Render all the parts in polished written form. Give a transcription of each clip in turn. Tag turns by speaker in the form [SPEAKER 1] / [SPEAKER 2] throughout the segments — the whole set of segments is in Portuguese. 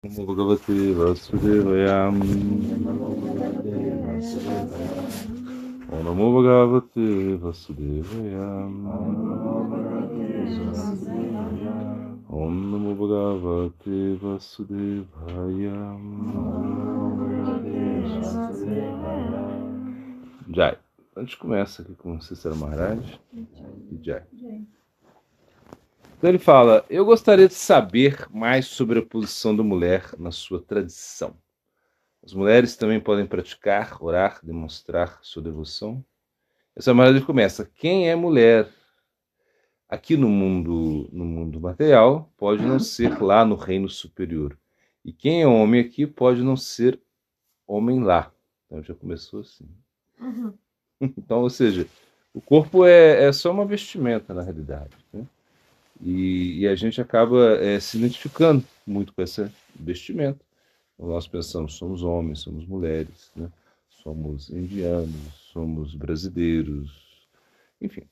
[SPEAKER 1] Namo Bhagavate Vasudevaya. Om Namo Bhagavate Vasudevaya. Om Namo Bhagavate Vasudevaya. Jai. A gente começa aqui com Cícero Maharaj e Jai. Então ele fala: eu gostaria de saber mais sobre a posição da mulher na sua tradição. As mulheres também podem praticar, orar, demonstrar sua devoção. Essa Maharaj começa: quem é mulher aqui no mundo material pode não ser lá no reino superior. E quem é homem aqui pode não ser homem lá. Então já começou assim. Então, ou seja, o corpo é só uma vestimenta na realidade, né? E a gente acaba se identificando muito com essa vestimenta. Então, nós pensamos, somos homens, somos mulheres, né? Somos indianos, somos brasileiros, enfim.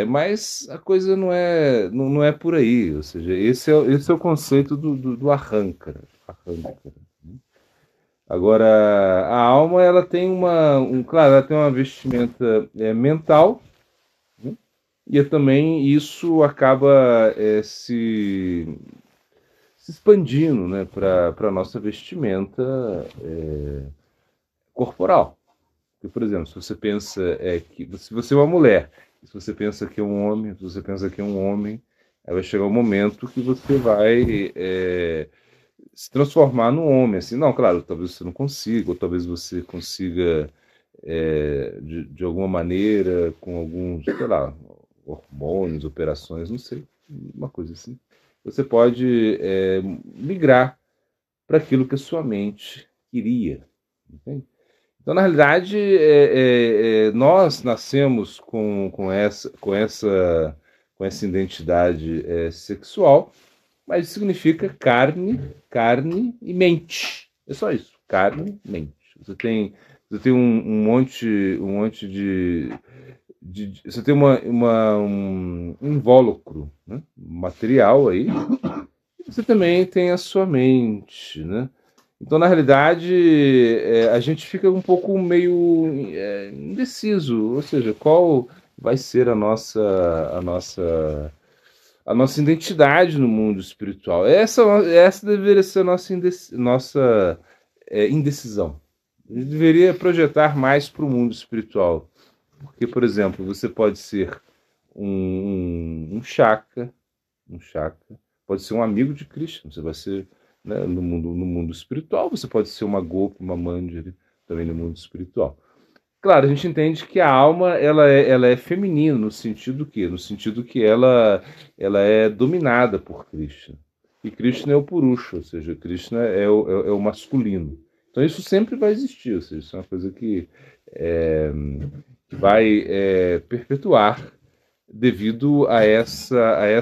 [SPEAKER 1] Mas a coisa não é por aí. Ou seja, esse é o conceito do arrancara. Né? Agora, a alma ela tem claro, ela tem uma vestimenta mental, né? E também isso acaba se expandindo, né, para a nossa vestimenta corporal. Porque, por exemplo, se você pensa que se você é uma mulher, se você pensa que é um homem, se você pensa que é um homem, aí vai chegar um momento que você vai se transformar num homem. Assim, não, claro, talvez você não consiga, ou talvez você consiga de alguma maneira, com alguns, sei lá, hormônios, operações, não sei, uma coisa assim. Você pode migrar para aquilo que a sua mente queria. Entende? Então, na realidade, nós nascemos com essa identidade sexual, mas isso significa carne e mente. É só isso, carne e mente. Você tem um monte você tem um invólucro, né, material aí. Você também tem a sua mente, né? Então, na realidade, a gente fica um pouco meio indeciso, ou seja, qual vai ser a nossa identidade no mundo espiritual. Essa deveria ser a nossa indecisão. A gente deveria projetar mais para o mundo espiritual. Porque, por exemplo, você pode ser um shaka, pode ser um amigo de Krishna, você vai ser, né, no mundo espiritual, você pode ser uma gopa, uma manjari, também no mundo espiritual. Claro, a gente entende que a alma ela é feminina no sentido que, ela é dominada por Krishna. E Krishna é o Purusha, ou seja, Krishna é o masculino. Então isso sempre vai existir, ou seja, isso é uma coisa que vai perpetuar devido essa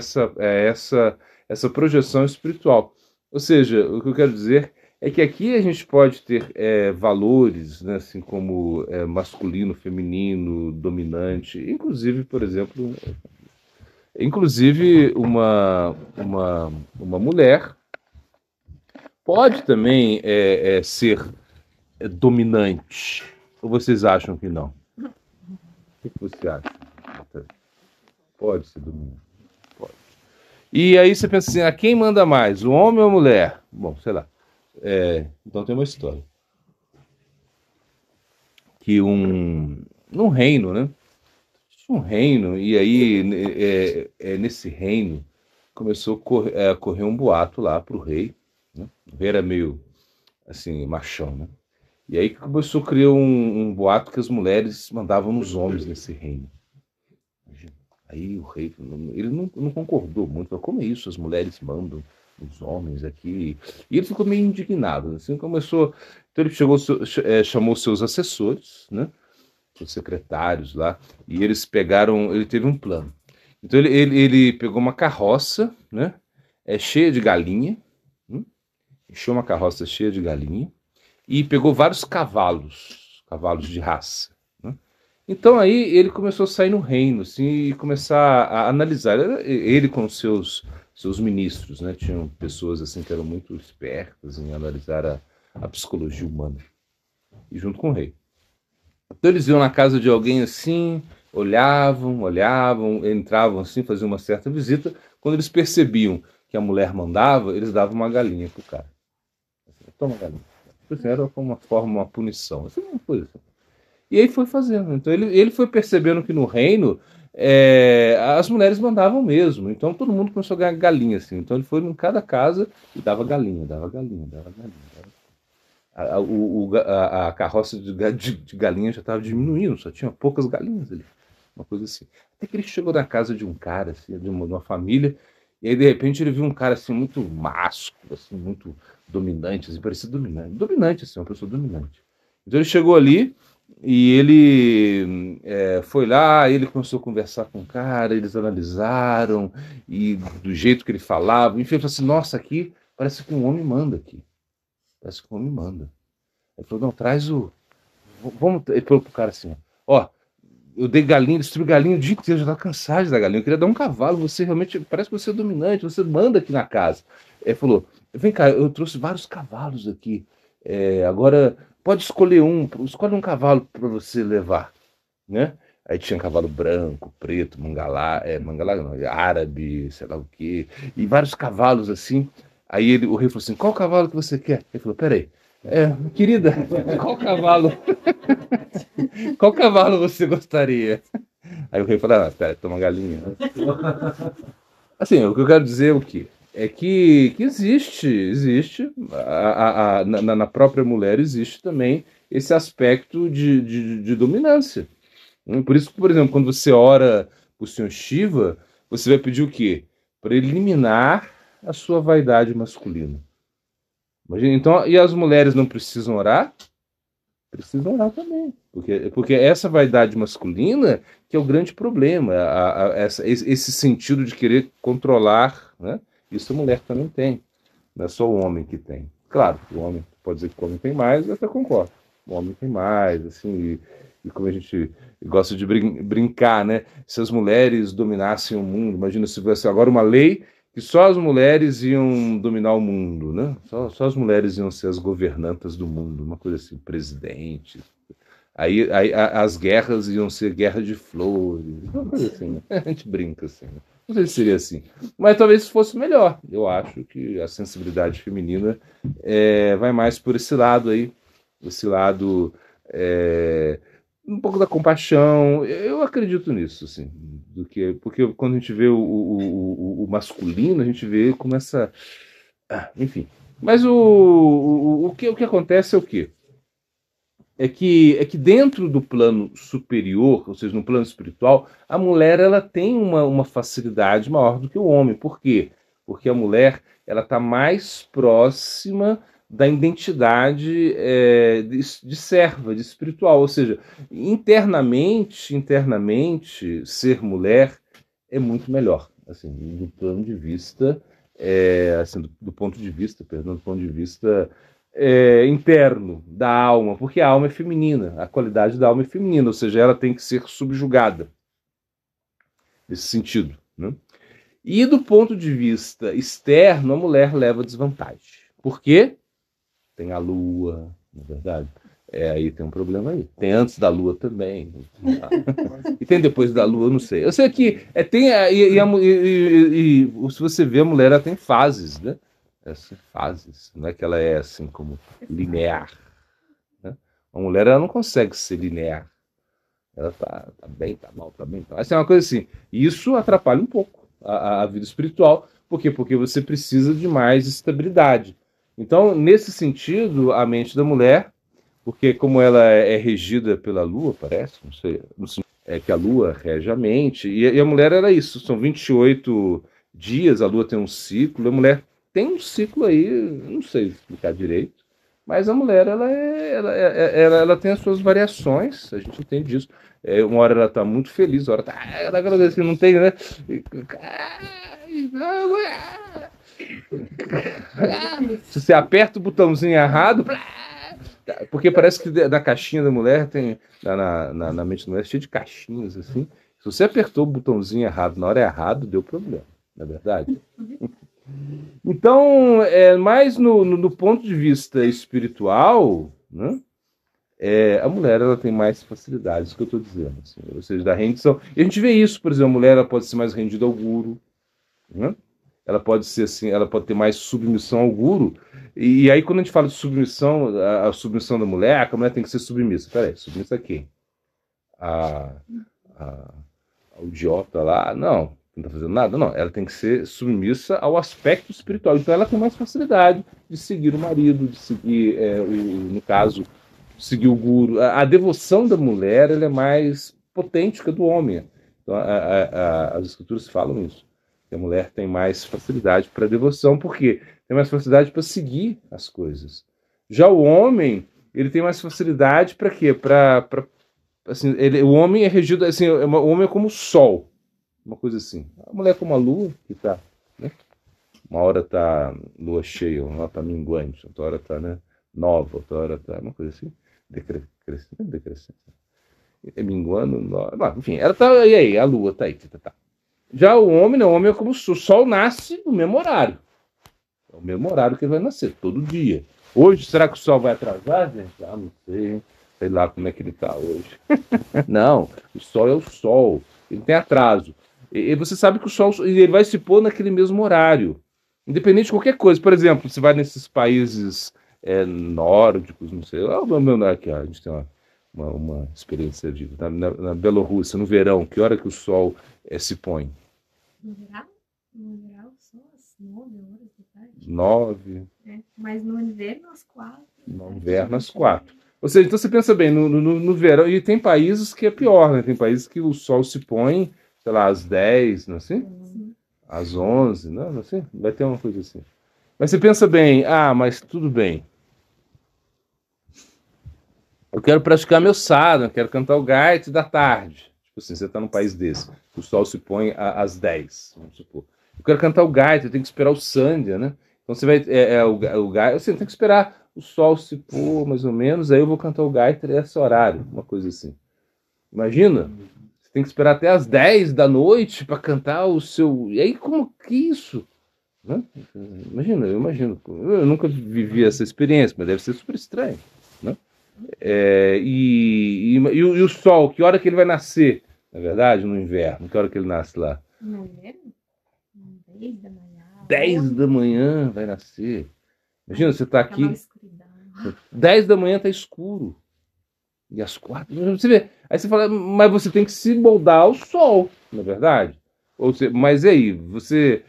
[SPEAKER 1] projeção espiritual. Ou seja, o que eu quero dizer é que aqui a gente pode ter valores, né, assim como masculino, feminino, dominante, inclusive, por exemplo, uma mulher pode também ser dominante. Ou vocês acham que não? O que você acha? Pode ser dominante. Pode. E aí você pensa assim, quem manda mais, o homem ou a mulher? Bom, sei lá. Então tem uma história. Que num reino, né? Um reino, e aí nesse reino começou a correr um boato lá pro rei, né? O rei era meio assim, machão, né? E aí começou a criar um boato que as mulheres mandavam nos homens nesse reino. Aí o rei, ele não concordou muito, falou, como é isso, as mulheres mandam os homens aqui? E ele ficou meio indignado, assim, começou, então ele chamou seus assessores, né, os secretários lá, e eles ele teve um plano. Então ele pegou uma carroça, né, cheia de galinha, encheu uma carroça cheia de galinha, e pegou vários cavalos de raça. Então aí ele começou a sair no reino, assim, e começar a analisar. Ele com seus seus ministros, né? Tinham pessoas assim que eram muito espertas em analisar a psicologia humana, e junto com o rei. Então eles iam na casa de alguém assim, olhavam, entravam assim, faziam uma certa visita. Quando eles percebiam que a mulher mandava, eles davam uma galinha pro cara. Assim, toma galinha. Assim, era uma forma, uma punição. Assim, uma coisa assim. E aí foi fazendo. Então ele foi percebendo que no reino as mulheres mandavam mesmo. Então todo mundo começou a ganhar galinha assim. Então ele foi em cada casa e dava galinha, dava galinha, dava galinha. A carroça de galinha já estava diminuindo, só tinha poucas galinhas ali. Uma coisa assim. Até que ele chegou na casa de um cara, assim, de uma família, e aí de repente ele viu um cara assim muito másculo, assim, muito dominante, assim, parecia dominante. Dominante, assim, uma pessoa dominante. Então ele chegou ali e ele foi lá, ele começou a conversar com o cara, eles analisaram, e do jeito que ele falava, enfim, ele falou assim, nossa, aqui parece que um homem manda aqui. Parece que o homem manda. Ele falou, não, traz o. Vamos. Ele falou pro cara assim, ó, eu dei galinha, destruí galinha o dia inteiro, eu já tava cansado de dar galinha. Eu queria dar um cavalo, você realmente. Parece que você é dominante, você manda aqui na casa. Ele falou, vem cá, eu trouxe vários cavalos aqui. Agora, pode escolher escolhe um cavalo para você levar. Né? Aí tinha cavalo branco, preto, mangalá não, árabe, sei lá o quê, e vários cavalos assim. Aí o rei falou assim: qual cavalo que você quer? Ele falou: peraí, querida, qual cavalo? Qual cavalo você gostaria? Aí o rei falou: ah, pera, toma galinha. Assim, o que eu quero dizer é o quê? É que existe na própria mulher existe também esse aspecto de dominância. Por isso, por exemplo, quando você ora o Senhor Shiva, você vai pedir o quê? Para eliminar a sua vaidade masculina. Imagina, então, e as mulheres não precisam orar? Precisam orar também. Porque essa vaidade masculina que é o grande problema, esse sentido de querer controlar, né? Isso a mulher também tem. Não é só o homem que tem. Claro, o homem pode dizer que o homem tem mais, eu até concordo. O homem tem mais, assim, e como a gente gosta de brincar, né? Se as mulheres dominassem o mundo, imagina se tivesse agora uma lei que só as mulheres iam dominar o mundo, né? Só as mulheres iam ser as governantas do mundo, uma coisa assim, presidente. Aí as guerras iam ser guerra de flores, uma coisa assim, né? A gente brinca assim, né? Não sei se seria assim, mas talvez fosse melhor. Eu acho que a sensibilidade feminina vai mais por esse lado aí, esse lado um pouco da compaixão. Eu acredito nisso, assim, porque quando a gente vê o masculino, a gente vê como essa, enfim. Mas o que acontece é o quê? É que dentro do plano superior, ou seja, no plano espiritual, a mulher ela tem uma facilidade maior do que o homem. Por quê? Porque a mulher ela está mais próxima da identidade de serva, de espiritual. Ou seja, internamente, ser mulher é muito melhor, assim, do plano de vista, assim, do ponto de vista, perdão, do ponto de vista interno da alma, porque a alma é feminina, a qualidade da alma é feminina, ou seja, ela tem que ser subjugada nesse sentido, né? E do ponto de vista externo, a mulher leva desvantagem. Por quê? Tem a lua, na verdade. Aí tem um problema aí. Tem antes da lua também. E tem depois da lua, eu não sei. Eu sei que tem. Se você vê, a mulher ela tem fases, né? Essas fases. Não é que ela é assim como linear. Né? A mulher ela não consegue ser linear. Ela tá bem, tá mal, tá bem. Tá. Essa é uma coisa assim. E isso atrapalha um pouco a vida espiritual. Por quê? Porque você precisa de mais estabilidade. Então, nesse sentido, a mente da mulher, porque como ela é regida pela lua, parece, não sei, que a lua rege a mente, e a mulher era isso, são 28 dias, a lua tem um ciclo, a mulher tem um ciclo aí, não sei explicar direito, mas a mulher ela tem as suas variações, a gente entende isso. Uma hora ela está muito feliz, uma hora ela aquela coisa que não tem, né? Se você aperta o botãozinho errado, porque parece que na caixinha da mulher tem, na mente da mulher, cheio de caixinhas assim. Se você apertou o botãozinho errado na hora errada, deu problema. na verdade. Então, mais no ponto de vista espiritual, né? A mulher ela tem mais facilidades, isso que eu estou dizendo, assim, ou seja, da rendição. E a gente vê isso, por exemplo, a mulher ela pode ser mais rendida ao guru, né? Ela pode ser assim, ela pode ter mais submissão ao guru. E aí, quando a gente fala de submissão, a submissão da mulher, a mulher tem que ser submissa. Peraí, submissa a quem? A, a, ao idiota lá? Não, não está fazendo nada? Não, ela tem que ser submissa ao aspecto espiritual. Então, ela tem mais facilidade de seguir o marido, de seguir, no caso, seguir o guru. A devoção da mulher ela é mais potente que a do homem. Então, as escrituras falam isso. Que a mulher tem mais facilidade para devoção, porque tem mais facilidade para seguir as coisas. Já o homem, ele tem mais facilidade para quê? Assim, o homem é regido assim, o homem é como o sol, uma coisa assim. A mulher é como a lua, que tá, né? Uma hora tá lua cheia, uma hora tá minguante, outra hora tá, né, nova, outra hora tá uma coisa assim, decrescente. É minguando, enfim, ela tá, e aí, a lua tá aí, tá. Já o homem, não, o homem é como o sol nasce no mesmo horário. É o mesmo horário que ele vai nascer, todo dia. Hoje, será que o sol vai atrasar, gente? Ah, não sei. Sei lá como é que ele está hoje. Não, o sol é o sol. Ele tem atraso. E você sabe que o sol ele vai se pôr naquele mesmo horário. Independente de qualquer coisa. Por exemplo, você vai nesses países nórdicos, não sei. Aqui, ó, a gente tem uma experiência de na Bielorrússia, no verão, que hora que o sol se põe?
[SPEAKER 2] No geral? No geral, só às 9 horas da tarde.
[SPEAKER 1] 9.
[SPEAKER 2] Mas no inverno, às 4.
[SPEAKER 1] No inverno, às 4. Ou seja, então você pensa bem, no verão, e tem países que é pior, né? Tem países que o sol se põe, sei lá, às 10, não é assim?
[SPEAKER 2] Sim.
[SPEAKER 1] Às 11, não é assim? Vai ter uma coisa assim. Mas você pensa bem, mas tudo bem. Eu quero praticar meu sadhana, eu quero cantar o Gayatri da tarde. Tipo assim, você está num país desse, o sol se põe às 10, vamos supor. Eu quero cantar o Gayatri, eu tenho que esperar o Sandhya, né? Então você vai, o Gayatri, você tem que esperar o sol se pôr, mais ou menos, aí eu vou cantar o Gayatri esse horário, uma coisa assim. Imagina, você tem que esperar até às 10 da noite para cantar o seu... E aí, como que isso? Né? Imagina, eu imagino. Eu nunca vivi essa experiência, mas deve ser super estranho, né? E o sol, que hora que ele vai nascer? Na verdade, no inverno, que hora que ele nasce lá?
[SPEAKER 2] No inverno? 10 da manhã.
[SPEAKER 1] 10 da manhã vai nascer. Imagina, você está aqui.
[SPEAKER 2] Escuridão.
[SPEAKER 1] 10 da manhã está escuro. E às 4. Você vê. Aí você fala, mas você tem que se moldar ao sol, na verdade. Mas e aí? Você.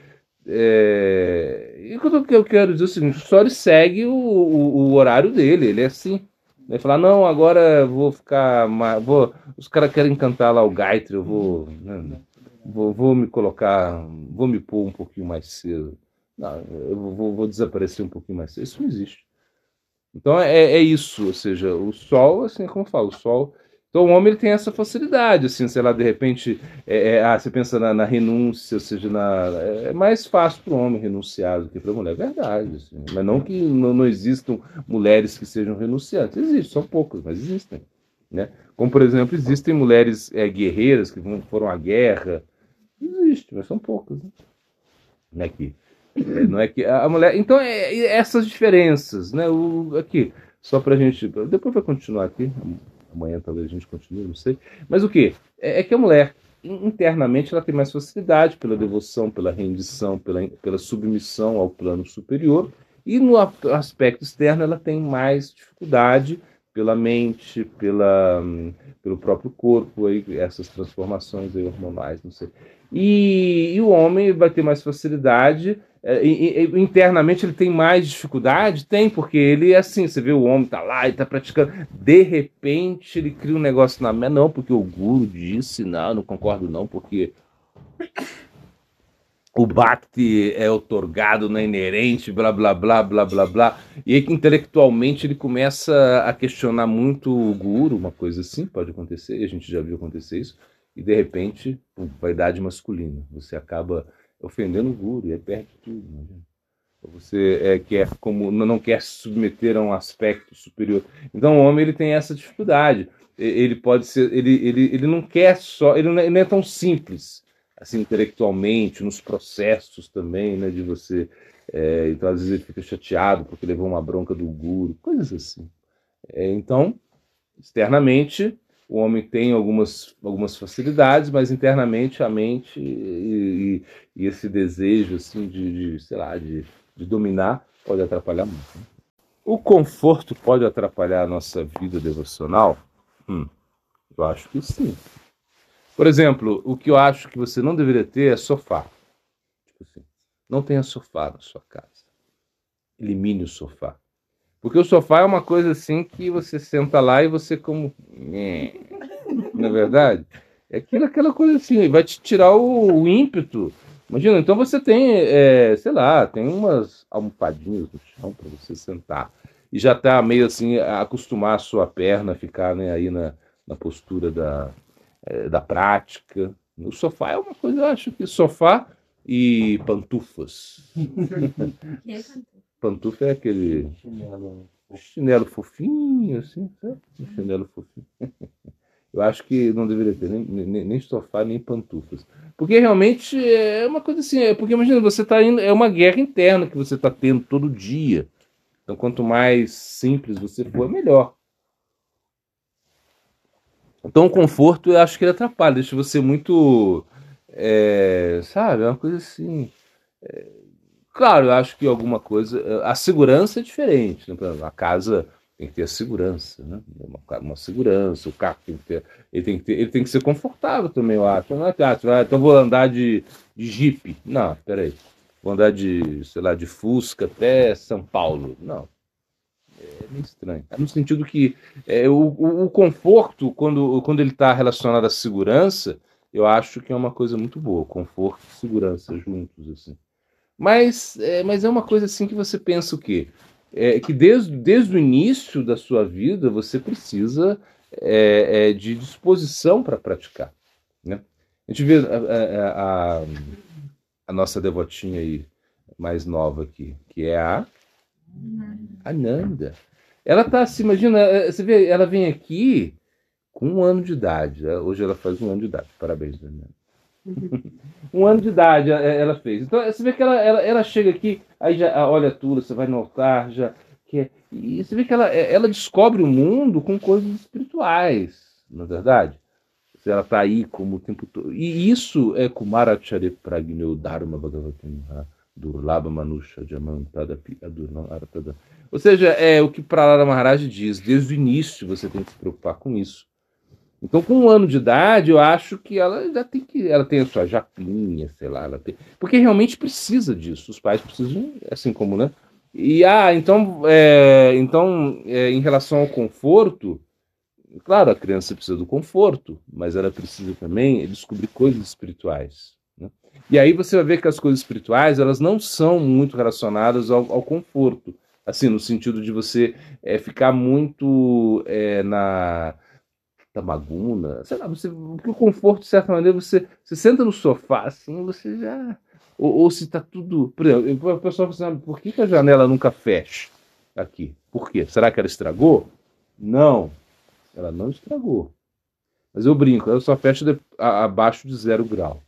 [SPEAKER 1] E o que eu quero dizer é o seguinte: o sol segue o horário dele, ele é assim. Vai falar, não, agora vou ficar. Os caras querem cantar lá o Gayatri, eu vou, né, vou me colocar, vou me pôr um pouquinho mais cedo. Não, eu vou desaparecer um pouquinho mais cedo. Isso não existe. Então é isso, ou seja, o sol, assim, como eu falo, o sol. Então o homem ele tem essa facilidade, assim, sei lá, de repente, você pensa na renúncia, ou seja, é mais fácil para o homem renunciar do que para a mulher, é verdade, assim, mas não que não existam mulheres que sejam renunciantes, existem, são poucas, mas existem, né? Como, por exemplo, existem mulheres guerreiras que foram à guerra, existe, mas são poucas, né? Não é que a mulher. Então, essas diferenças, né? Aqui, só pra gente. Depois vai continuar aqui. Amanhã talvez a gente continue, não sei. Mas o que? É que a mulher, internamente, ela tem mais facilidade pela devoção, pela rendição, pela submissão ao plano superior. E no aspecto externo, ela tem mais dificuldade pela mente, pelo próprio corpo, aí, essas transformações aí hormonais, não sei. E o homem vai ter mais facilidade. Internamente ele tem mais dificuldade? Tem, porque ele é assim, você vê o homem tá lá e tá praticando, de repente ele cria um negócio na mente, não, porque o guru disse, não concordo não, porque o Bhakti é otorgado, não é inerente, blá, blá, blá, blá, blá, blá. E aí, intelectualmente, ele começa a questionar muito o guru, uma coisa assim, pode acontecer, e a gente já viu acontecer isso, e de repente, vaidade masculina. Você acaba ofendendo o guru, e aí perde tudo. Imagina. Você não quer se submeter a um aspecto superior. Então, o homem ele tem essa dificuldade. Ele pode ser, ele não quer só, ele não é tão simples. assim, intelectualmente, nos processos também, né, de você... então, às vezes, ele fica chateado porque levou uma bronca do guru, coisas assim. Então, externamente, o homem tem algumas facilidades, mas internamente a mente e esse desejo assim, sei lá, de dominar pode atrapalhar muito. O conforto pode atrapalhar a nossa vida devocional? Eu acho que sim. Por exemplo, o que eu acho que você não deveria ter é sofá. Tipo assim, não tenha sofá na sua casa. Elimine o sofá. Porque o sofá é uma coisa assim que você senta lá e você como... Não é verdade? É aquela coisa assim, vai te tirar o ímpeto. Imagina, então você tem, sei lá, tem umas almofadinhas no chão para você sentar. E já está meio assim, acostumar a sua perna a ficar, né, aí na postura da prática. O sofá é uma coisa, eu acho que sofá e pantufas. Pantufa é aquele chinelo fofinho, assim, sabe? Chinelo fofinho. Eu acho que não deveria ter nem sofá, nem pantufas. Porque realmente é uma coisa assim, porque imagina, você está indo, é uma guerra interna que você está tendo todo dia. Então, quanto mais simples você for, melhor. Então, o conforto, eu acho que ele atrapalha, deixa você muito, sabe, é uma coisa assim. Claro, eu acho que alguma coisa. A segurança é diferente. Né? Por exemplo, a casa tem que ter a segurança, né? Uma segurança, o carro tem que ter. Ele tem que ser confortável também, eu acho. Não é que, então vou andar de Jeep. Não, peraí. Vou andar de, sei lá, de Fusca até São Paulo. Não, é meio estranho. No sentido que o conforto, quando ele está relacionado à segurança, eu acho que é uma coisa muito boa. Conforto e segurança juntos, assim. Mas é uma coisa assim que você pensa o quê? Que desde o início da sua vida você precisa de disposição para praticar. Né? A gente vê a nossa devotinha aí, mais nova aqui, que é a Ananda. Ela tá assim, imagina, você vê, ela vem aqui com 1 ano de idade. Né? Hoje ela faz 1 ano de idade. Parabéns, Ananda. 1 ano de idade ela fez. Então você vê que ela chega aqui, aí já olha tudo, você vai no altar, e você vê que ela descobre o mundo com coisas espirituais, não é verdade? Ela está aí como o tempo todo. E isso é Kumaracharya Pragnyo Dharma Bhagavatam Durlabha Manusha Jamantada Adurnaratada. Ou seja, é o que Prahlada Maharaj diz, desde o início você tem que se preocupar com isso. Então, com 1 ano de idade, eu acho que ela já tem que. Ela tem a sua japinha, sei lá, ela tem. Porque realmente precisa disso. Os pais precisam, assim como, né? E em relação ao conforto, claro, a criança precisa do conforto, mas ela precisa também descobrir coisas espirituais. Né? E aí você vai ver que as coisas espirituais elas não são muito relacionadas ao conforto. Assim, no sentido de você ficar muito na Tamaguna, sei lá, porque o conforto, de certa maneira, você senta no sofá, assim, você já. Ou se tá tudo. Por exemplo, o pessoal fala assim, por que a janela nunca fecha aqui? Por quê? Será que ela estragou? Não, ela não estragou. Mas eu brinco, ela só fecha abaixo de 0 grau.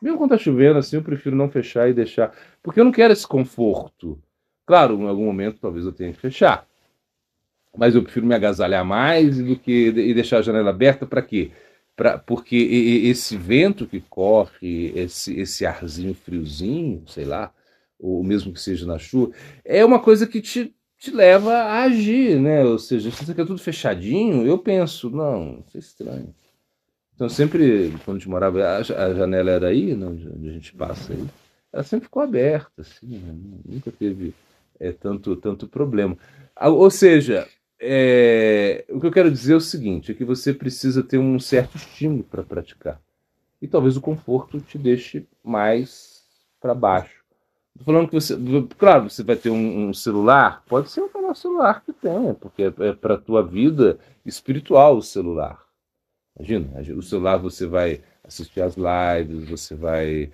[SPEAKER 1] Mesmo quando tá chovendo, assim, eu prefiro não fechar e deixar. Porque eu não quero esse conforto. Claro, em algum momento talvez eu tenha que fechar. Mas eu prefiro me agasalhar mais do que e deixar a janela aberta para quê? Porque esse vento que corre, esse arzinho friozinho, sei lá, ou mesmo que seja na chuva, é uma coisa que te leva a agir, né? Ou seja, se você quer tudo fechadinho, eu penso, não, isso é estranho. Então sempre, quando a gente morava, a janela era aí, né, onde a gente passa aí, ela sempre ficou aberta, assim, né? Nunca teve tanto problema. Ou seja, o que eu quero dizer é o seguinte, é que você precisa ter um certo estímulo para praticar. E talvez o conforto te deixe mais para baixo. Tô falando que você, claro, você vai ter um celular, pode ser o melhor celular que tenha, porque é para a tua vida espiritual o celular. Imagina, o celular você vai assistir às lives, você vai,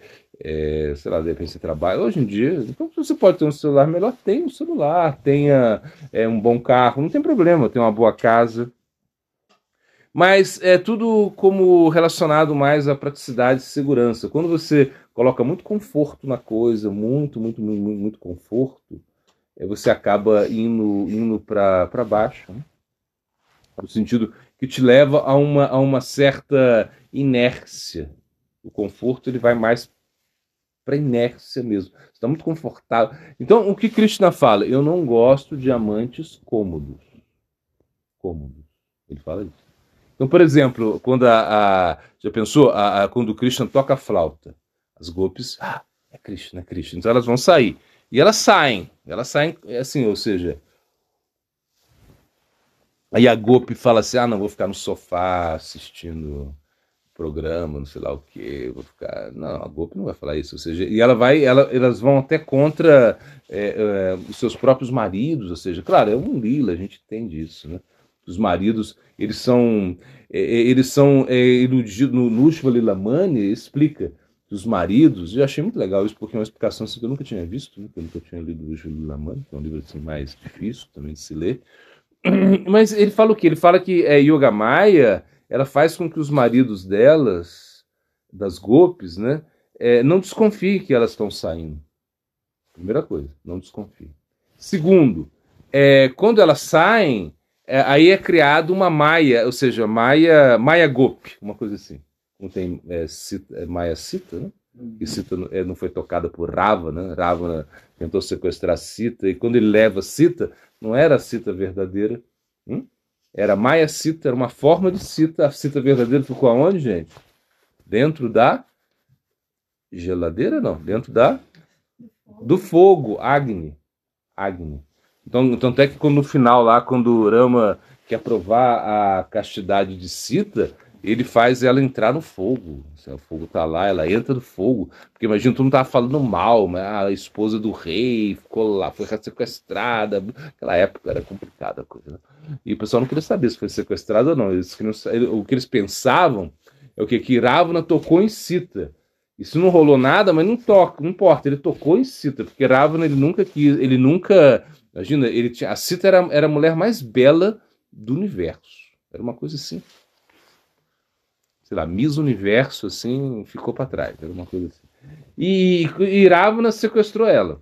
[SPEAKER 1] sei lá, de repente você trabalha. Hoje em dia, então você pode ter um celular melhor, tenha um celular, tenha um bom carro, não tem problema, tenha uma boa casa. Mas é tudo como relacionado mais à praticidade e segurança. Quando você coloca muito conforto na coisa, muito conforto, você acaba indo para baixo, né? No sentido que te leva a uma certa inércia. O conforto ele vai mais para inércia mesmo. Você está muito confortável. Então, o que Krishna fala? Eu não gosto de amantes cômodos. Cômodos. Ele fala isso. Então, por exemplo, quando já pensou? Quando o Krishna toca a flauta, as golpes, é Krishna, é Krishna. Então elas vão sair. E elas saem assim, ou seja, aí a Gopi fala assim, não, vou ficar no sofá assistindo programa, não sei lá o que, vou ficar... Não, a Gopi não vai falar isso, ou seja, e elas vão até contra os seus próprios maridos, ou seja, claro, é um lila, a gente entende isso, né? Os maridos, eles são iludidos, no Ushva Lilamani explica que os maridos, eu achei muito legal isso, porque é uma explicação assim, que eu nunca tinha visto, né? Eu nunca tinha lido o Ushva Lilamani, que é um livro assim, mais difícil também de se ler. Mas ele fala o quê? Ele fala que Yoga Maya, ela faz com que os maridos delas, das Gopis, né, não desconfiem que elas estão saindo. Primeira coisa, não desconfie. Segundo, quando elas saem, aí é criado uma Maya, ou seja, Maya Gopi, uma coisa assim. Não tem Maya Sita, né? E Sita não foi tocada por Ravana, né? Ravana tentou sequestrar Sita, e quando ele leva Sita, não era a Sita verdadeira, era Maya Sita, era uma forma de Sita. A Sita verdadeira ficou aonde, gente? Dentro da geladeira, não, dentro do fogo, Agni. Então, tanto é que no final lá, quando Rama quer provar a castidade de Sita, ele faz ela entrar no fogo. O fogo tá lá, ela entra no fogo. Porque imagina, tu não tava falando mal, mas a esposa do rei ficou lá, foi sequestrada. Naquela época era complicada a coisa, né? E o pessoal não queria saber se foi sequestrada ou não. O que eles pensavam é o quê? Que Ravana tocou em Sita. Isso não rolou nada, mas não importa, ele tocou em Sita, porque Ravana ele nunca, imagina, a Sita era a mulher mais bela do universo. Era uma coisa assim, sei lá, Miss Universo, assim, ficou para trás, era uma coisa assim. E Ravana sequestrou ela.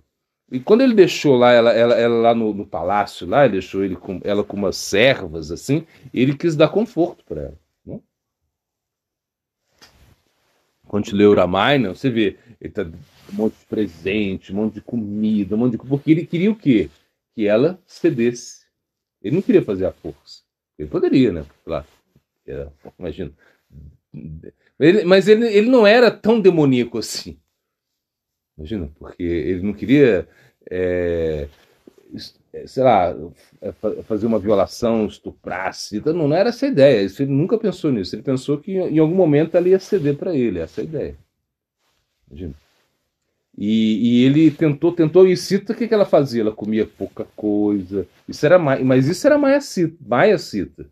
[SPEAKER 1] E quando ele deixou lá ela lá no palácio, lá, ele deixou ela com umas servas, assim, ele quis dar conforto para ela, né? Quando te lê o Ramayana, você vê, ele tá um monte de presente, um monte de comida, porque ele queria o quê? Que ela cedesse. Ele não queria fazer a força. Ele poderia, né? Claro. Imagina. Mas ele não era tão demoníaco assim. Imagina, porque ele não queria, sei lá, fazer uma violação, estuprar, então não era essa a ideia. Ele nunca pensou nisso. Ele pensou que em algum momento ela ia ceder para ele. Essa é a ideia. Imagina. E ele tentou e Sita, o que ela fazia? Ela comia pouca coisa. Mas isso era Maya Sita.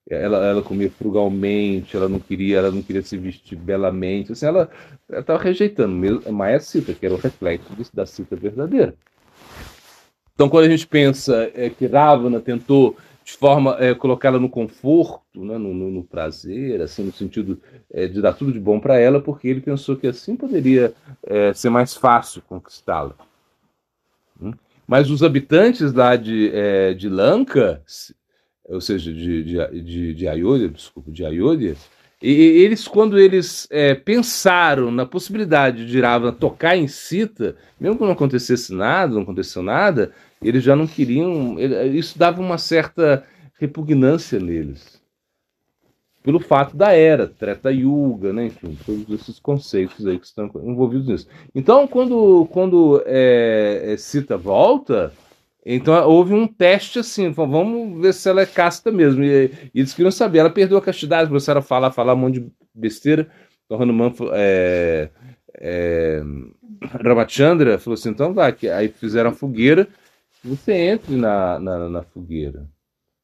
[SPEAKER 1] Ela comia frugalmente, ela não queria se vestir belamente. Assim, ela estava rejeitando mesmo Maya Sita, que era o reflexo da Sita verdadeira. Então, quando a gente pensa que Ravana tentou de forma colocá-la no conforto, né, no prazer, assim, no sentido de dar tudo de bom para ela, porque ele pensou que assim poderia ser mais fácil conquistá-la. Mas os habitantes lá de Lanka, ou seja, de Ayodhya, desculpa, de Ayodhya, eles, quando eles pensaram na possibilidade de Ravana tocar em Sita, mesmo que não acontecesse nada, não aconteceu nada, eles já não queriam. Isso dava uma certa repugnância neles. Pelo fato da era, Treta Yuga, né? Enfim, todos esses conceitos aí que estão envolvidos nisso. Então, quando Sita volta, então houve um teste assim, vamos ver se ela é casta mesmo. E eles queriam saber, ela perdeu a castidade, começaram a falar um monte de besteira. Então Hanuman Ramachandra falou assim, então vai, aí fizeram a fogueira, você entre na fogueira.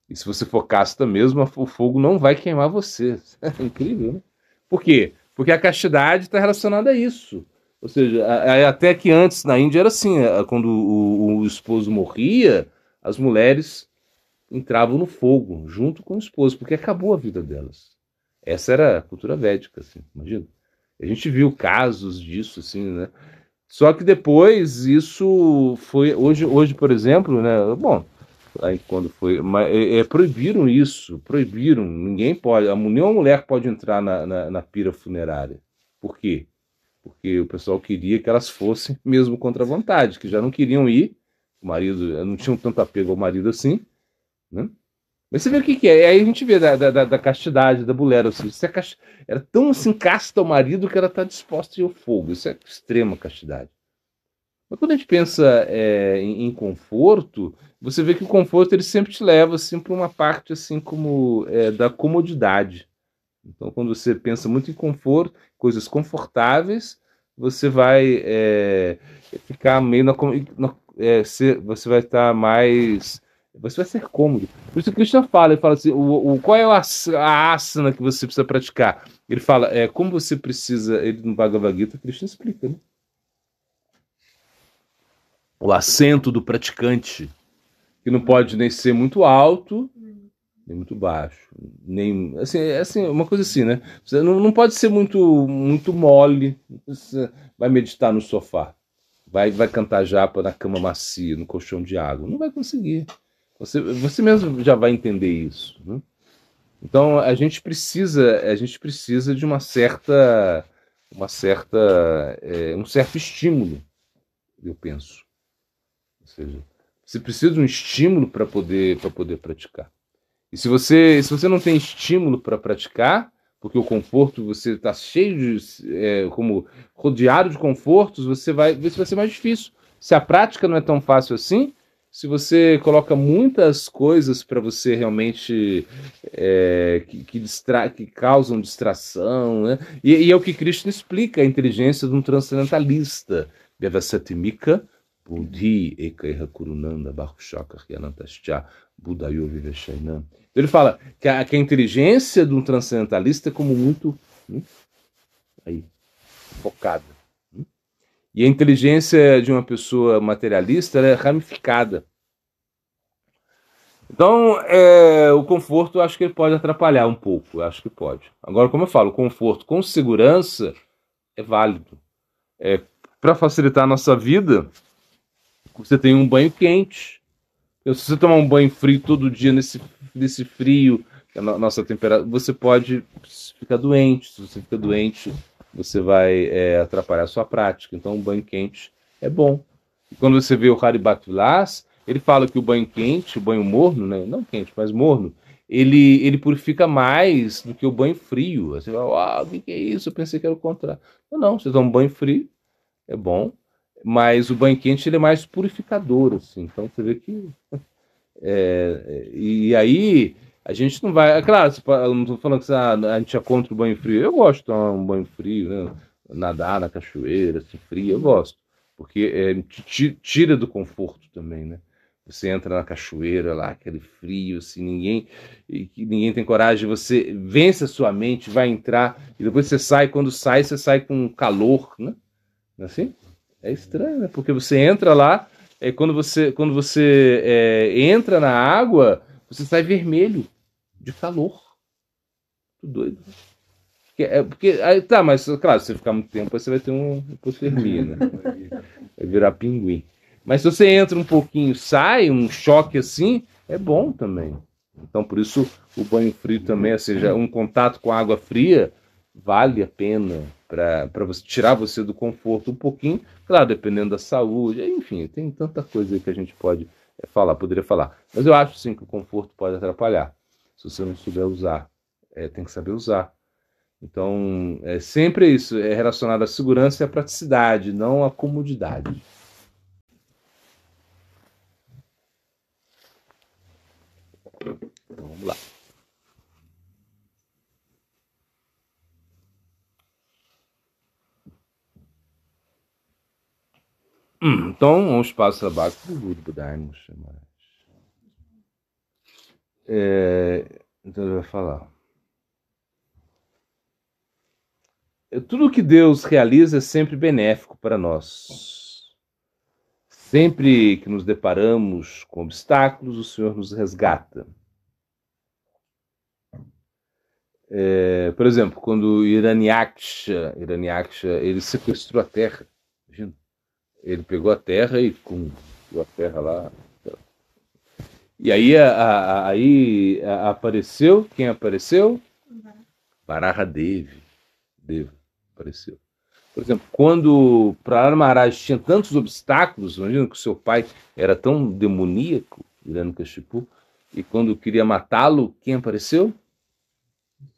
[SPEAKER 1] E se você for casta mesmo, o fogo não vai queimar você. É incrível, né? Por quê? Porque a castidade está relacionada a isso. Ou seja, até que antes na Índia era assim, quando o esposo morria, as mulheres entravam no fogo junto com o esposo, porque acabou a vida delas. Essa era a cultura védica, assim, imagina. A gente viu casos disso, assim, né? Só que depois isso foi hoje, por exemplo, né? Bom, aí quando foi, mas proibiram isso, proibiram. Ninguém pode, nenhuma mulher pode entrar na pira funerária. Por quê? Porque o pessoal queria que elas fossem mesmo contra a vontade, que já não queriam ir. O marido, não tinham tanto apego ao marido assim, né? Mas você vê o que, que é. Aí a gente vê da castidade da mulher. Ou seja, era tão assim casta ao marido que ela está disposta a ir ao fogo. Isso é extrema castidade. Mas quando a gente pensa em conforto, você vê que o conforto ele sempre te leva assim, para uma parte assim como da comodidade. Então, quando você pensa muito em conforto, coisas confortáveis, você vai ficar meio você vai estar mais. Você vai ser cômodo. Por isso que o Krishna fala, ele fala assim: qual é a asana que você precisa praticar? Ele fala, como você precisa, ele no Bhagavad Gita, Krishna explica, né? O assento do praticante, que não pode nem ser muito alto, nem muito baixo, nem assim, uma coisa assim, né? Você não pode ser muito mole. Você vai meditar no sofá, vai cantar japa na cama macia, no colchão de água, não vai conseguir. Você mesmo já vai entender isso, né? Então a gente precisa de um certo estímulo, eu penso. Ou seja, você precisa de um estímulo para poder praticar. E se você não tem estímulo para praticar, porque o conforto você está cheio de, como rodeado de confortos, você vai ver se vai ser mais difícil. Se a prática não é tão fácil assim, se você coloca muitas coisas para você realmente que causam distração, né? E é o que Krishna explica, a inteligência de um transcendentalista. Vyavasatimika Buddhi Ekaiha Kurunanda Bahushaka Ryanantascha Buddhayo Viveshainam. Então ele fala que a inteligência de um transcendentalista é como muito aí, focada. E a inteligência de uma pessoa materialista é ramificada. Então, o conforto eu acho que ele pode atrapalhar um pouco. Eu acho que pode. Agora, como eu falo, o conforto com segurança é válido. Para facilitar a nossa vida, você tem um banho quente. Se você tomar um banho frio todo dia nesse frio, nossa temperatura, você pode ficar doente. Se você fica doente, você vai atrapalhar a sua prática. Então, um banho quente é bom. E quando você vê o Haribat Vilas, ele fala que o banho quente, o banho morno, né? Não quente, mas morno, ele purifica mais do que o banho frio. Você fala, o que é isso? Eu pensei que era o contrário. Não, você toma um banho frio, é bom, mas o banho quente ele é mais purificador, assim. Então você vê que e aí a gente não vai. É claro, eu não estou falando que a gente é contra o banho frio. Eu gosto de tomar um banho frio, né? Nadar na cachoeira, assim, frio, eu gosto. Porque tira do conforto também, né? Você entra na cachoeira lá, aquele frio, assim, ninguém tem coragem, você vence a sua mente, vai entrar, e depois você sai, quando sai, você sai com calor, né? Não é assim? É estranho, né? Porque você entra lá, quando você entra na água, você sai vermelho de calor. Tudo doido. Porque aí, tá, mas claro, se você ficar muito tempo, aí você vai ter uma hipotermia, né? Vai virar pinguim. Mas se você entra um pouquinho, sai, um choque assim, é bom também. Então, por isso, o banho frio também, ou seja, um contato com água fria, vale a pena para tirar você do conforto um pouquinho, claro, dependendo da saúde, enfim, tem tanta coisa aí que a gente pode poderia falar. Mas eu acho sim que o conforto pode atrapalhar, se você não souber usar. Tem que saber usar. Então, sempre isso, é relacionado à segurança e à praticidade, não à comodidade. Então, vamos lá. Então, vamos passar abaixo do Guru Budarmos. Então, ele vai falar. Tudo que Deus realiza é sempre benéfico para nós. Sempre que nos deparamos com obstáculos, o Senhor nos resgata. Por exemplo, quando Hiranyāksha, ele sequestrou a terra. Imagina. Ele pegou a terra e pegou a terra lá. E aí, apareceu, quem apareceu? Varahadevi. Devi apareceu. Por exemplo, quando Prahlada Maharaj tinha tantos obstáculos, imagina que o seu pai era tão demoníaco, Hiranyakashipu, e quando queria matá-lo, quem apareceu?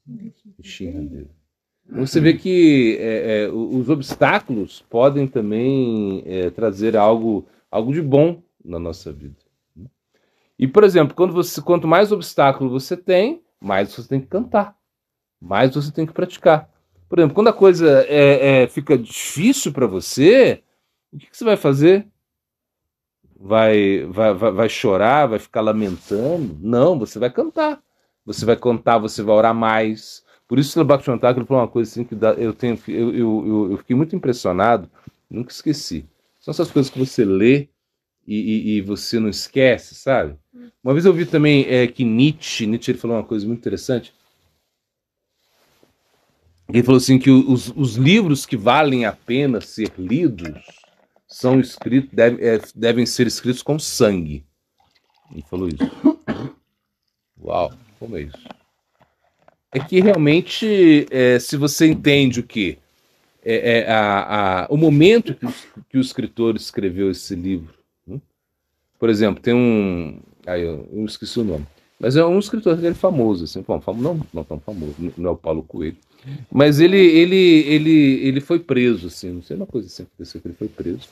[SPEAKER 1] Nrsimhadev. Você vê que os obstáculos podem também trazer algo de bom na nossa vida. E, por exemplo, quanto mais obstáculo você tem, mais você tem que cantar, mais você tem que praticar. Por exemplo, quando a coisa fica difícil para você, o que você vai fazer? Vai chorar, vai ficar lamentando? Não, você vai cantar. Você vai cantar, você vai orar mais. Por isso, o Bhaktivinoda Thakur falou uma coisa assim que eu fiquei muito impressionado, nunca esqueci. São essas coisas que você lê e você não esquece, sabe? Uma vez eu vi também que Nietzsche ele falou uma coisa muito interessante. Ele falou assim que os livros que valem a pena ser lidos são escritos, devem ser escritos com sangue. Ele falou isso. Uau, como é isso? É que realmente, se você entende o que o momento que o escritor escreveu esse livro. Por exemplo, tem um... eu esqueci o nome. Mas é um escritor que é famoso, assim, não tão famoso, não é o Paulo Coelho. Mas ele foi preso, assim, não sei, uma coisa assim aconteceu, que ele foi preso.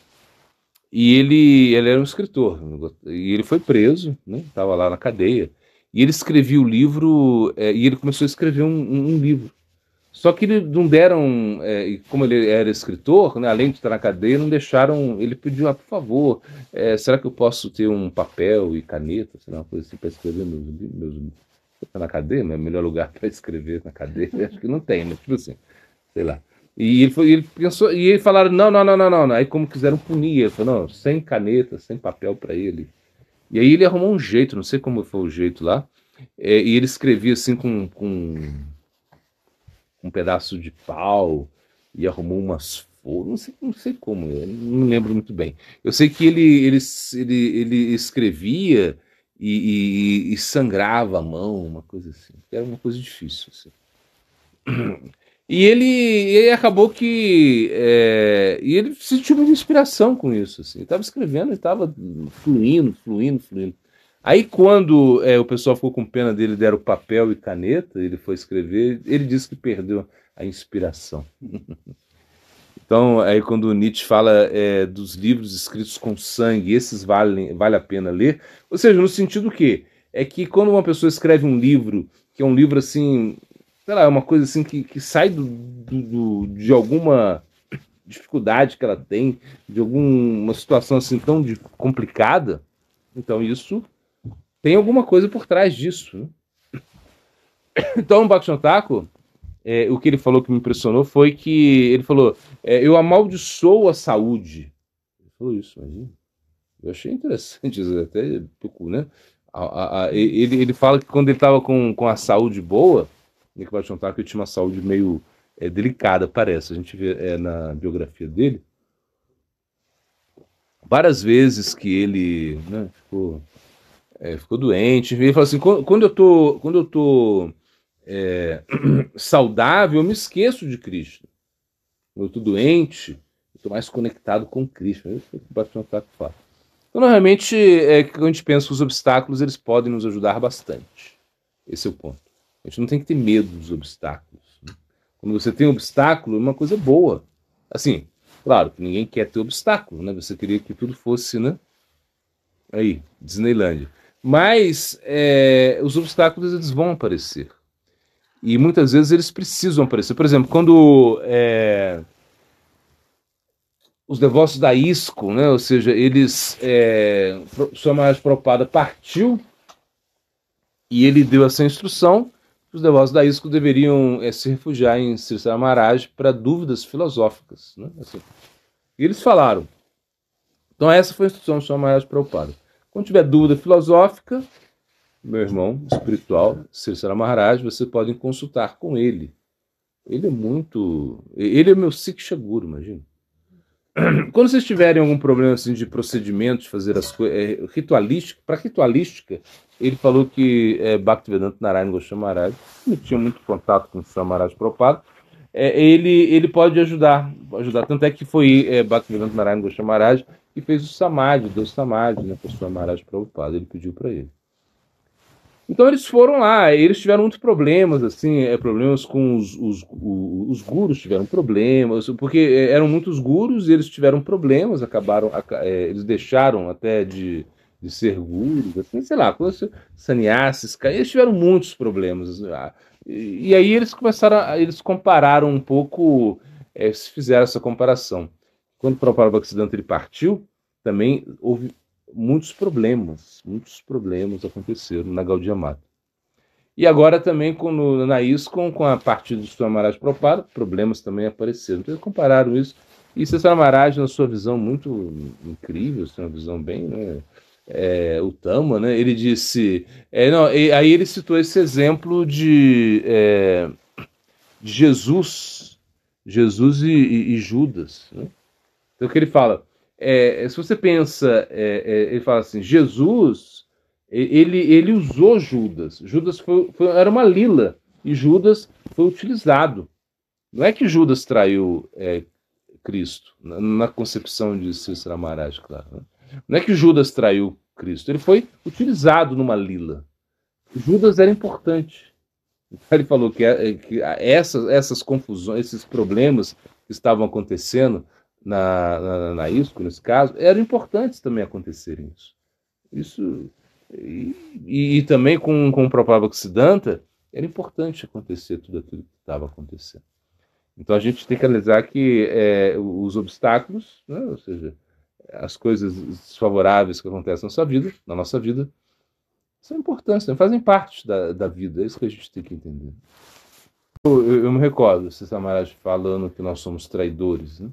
[SPEAKER 1] E ele era um escritor, e ele foi preso, né? Estava lá na cadeia. E ele escrevia o livro, e ele começou a escrever um livro. Só que ele não deram, como ele era escritor, né, além de estar na cadeia, não deixaram. Ele pediu, por favor, será que eu posso ter um papel e caneta, sei lá, uma coisa assim, para escrever meus livros? Tá na cadeia, não é o melhor lugar para escrever na cadeia? Acho que não tem, né? Tipo assim, sei lá. E ele pensou, e ele falaram, não. Aí como quiseram punir, ele falou, não, sem caneta, sem papel para ele. E aí ele arrumou um jeito, não sei como foi o jeito lá, e ele escrevia assim com um pedaço de pau e arrumou umas folhas, não sei como, eu não lembro muito bem. Eu sei que ele escrevia e sangrava a mão, uma coisa assim. Era uma coisa difícil. Assim. E ele acabou que e ele sentiu muita inspiração com isso. Assim. Ele estava escrevendo e estava fluindo. Aí quando o pessoal ficou com pena dele, deram papel e caneta, ele foi escrever, ele disse que perdeu a inspiração. Então, aí quando o Nietzsche fala dos livros escritos com sangue, esses vale a pena ler, ou seja, no sentido que é que quando uma pessoa escreve um livro, que é um livro assim, sei lá, uma coisa assim que sai de alguma dificuldade que ela tem, de alguma situação assim tão complicada, então isso tem alguma coisa por trás disso. Né? Então, o Bhaktivinoda Thakur, o que ele falou que me impressionou foi que ele falou, eu amaldiçoo a saúde. Ele falou isso, imagina. Eu achei interessante isso, até pouco, né? Ele fala que quando ele estava com a saúde boa, o Bhaktivinoda Thakur tinha uma saúde meio delicada, parece. A gente vê na biografia dele várias vezes que ele ficou doente. Ele fala assim, quando eu tô saudável, eu me esqueço de Krishna. Quando eu tô doente, eu tô mais conectado com Krishna. Isso é o que o Bhaktivinoda Thakur fala. Então, normalmente, quando a gente pensa que os obstáculos, eles podem nos ajudar bastante. Esse é o ponto. A gente não tem que ter medo dos obstáculos. Né? Quando você tem um obstáculo, é uma coisa boa. Assim, claro que ninguém quer ter obstáculo, né? Você queria que tudo fosse, né? Aí, Disneylândia. Mas os obstáculos, eles vão aparecer. E muitas vezes eles precisam aparecer. Por exemplo, quando os devotos da ISKCON, né, ou seja, eles, Sua Maharaj Prabhupada partiu e ele deu essa instrução que os devotos da ISKCON deveriam se refugiar em Sri Maharaj para dúvidas filosóficas. Né, assim. E eles falaram, Então essa foi a instrução do Swami Maharaj Prabhupada. Quando tiver dúvida filosófica, meu irmão espiritual, Sri Maharaj, você pode consultar com ele. Ele é muito... Ele é meu Siksha Guru, imagina. Quando vocês tiverem algum problema assim, de procedimento, de fazer as coisas, ritualística, para ritualística, ele falou que Bhaktivedanta Narayana Goswami Maharaj não tinha muito contato com o Swami Maharaj Prabhupada, ele pode ajudar. Tanto é que foi Bhaktivedanta Narayana Goswami Maharaj que fez o Samadhi, deu o Samadhi, né, para o Swami Maharaj Prabhupada, ele pediu para ele. Então eles foram lá, eles tiveram muitos problemas, assim, problemas com os gurus tiveram problemas, porque eram muitos gurus e eles tiveram problemas, eles deixaram até de ser gurus, assim, sei lá, sannyasis, eles tiveram muitos problemas. E aí eles eles compararam um pouco, fizeram essa comparação. Quando o Prabhupada Bhaktisiddhanta ele partiu, também houve muitos problemas aconteceram na Gaudiya Mata. E agora também na ISKCON, com a partida do Swami Maharaj Prabhupada, problemas também apareceram. Então eles compararam isso. E Swami Maharaj, na sua visão muito incrível, uma visão bem, né, o Tama, né, ele disse... aí ele citou esse exemplo de Jesus e Judas. Né? Então o que ele fala... se você pensa, ele fala assim, Jesus, ele usou Judas. Judas era uma lila, e Judas foi utilizado. Não é que Judas traiu Cristo, na concepção de Sri Maharaj, claro. Né? Não é que Judas traiu Cristo, ele foi utilizado numa lila. Judas era importante. Ele falou que essas confusões, esses problemas que estavam acontecendo na ISKCON, nesse caso, eram importantes também acontecerem isso. E também com o Prabhupada Bhaktisiddhanta, era importante acontecer tudo aquilo que estava acontecendo. Então a gente tem que analisar que os obstáculos, né, ou seja, as coisas desfavoráveis que acontecem na nossa vida, são importantes, né, fazem parte da vida. É isso que a gente tem que entender. Eu me recordo, Sri Maharaj falando que nós somos traidores, né?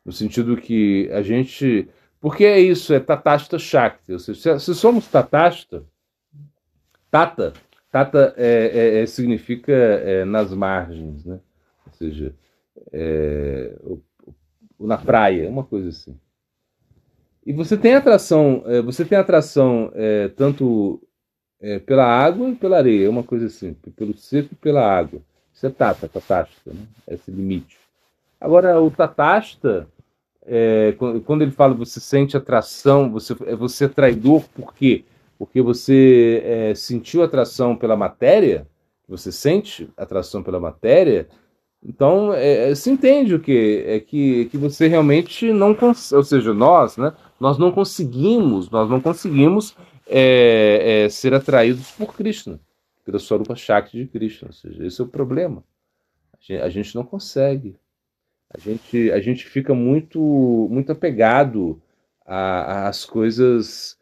[SPEAKER 1] No sentido que a gente... Porque é isso, é Tatashta Shakti. Ou seja, se somos Tatashta, Tata significa nas margens, né? Ou seja, na praia, uma coisa assim. E você tem atração tanto pela água e pela areia, uma coisa assim, pelo seco e pela água. Isso é Tatashta, né? Esse limite. Agora, o Tatashta, quando ele fala você sente atração, você é traidor, por quê? Porque você sentiu atração pela matéria, você sente atração pela matéria, então se entende o quê? É que você realmente não consegue, ou seja, nós não conseguimos ser atraídos por Krishna, pela Swarupa Shakti de Krishna, ou seja, esse é o problema. A gente não consegue. A gente fica muito apegado às coisas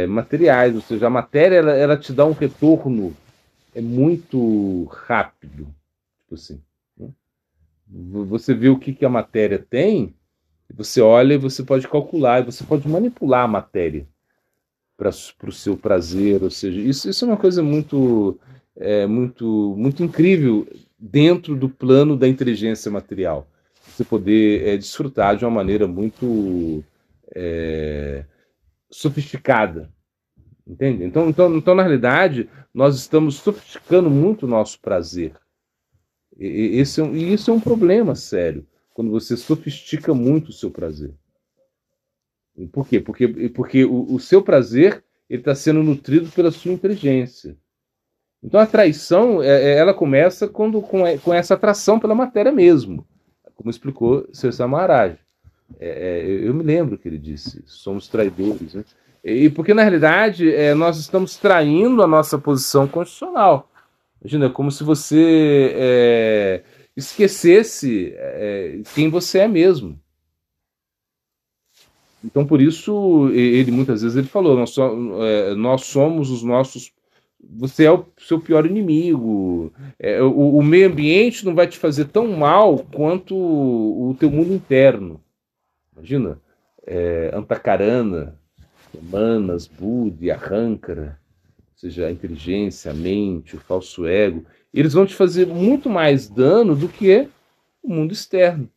[SPEAKER 1] materiais, ou seja, a matéria ela te dá um retorno muito rápido, tipo assim. Né? Você vê o que a matéria tem, você olha e você pode calcular, e você pode manipular a matéria para o seu prazer, ou seja, isso é uma coisa muito incrível dentro do plano da inteligência material. Você poder desfrutar de uma maneira muito sofisticada. Entende? Então, na realidade, nós estamos sofisticando muito o nosso prazer. E isso é um problema sério, quando você sofistica muito o seu prazer. Por quê? Porque o seu prazer está sendo nutrido pela sua inteligência. Então a traição ela começa com essa atração pela matéria mesmo, como explicou Sri Maharaj. Eu me lembro que ele disse, somos traidores. Né? E porque na realidade nós estamos traindo a nossa posição constitucional. Imagina, como se você esquecesse quem você é mesmo. Então por isso ele muitas vezes ele falou, nós somos os nossos... Você é o seu pior inimigo. O meio ambiente não vai te fazer tão mal quanto o teu mundo interno. Imagina. Antakarana, Manas, Buda e Ahankara, ou seja, a inteligência, a mente, o falso ego, eles vão te fazer muito mais dano do que o mundo externo.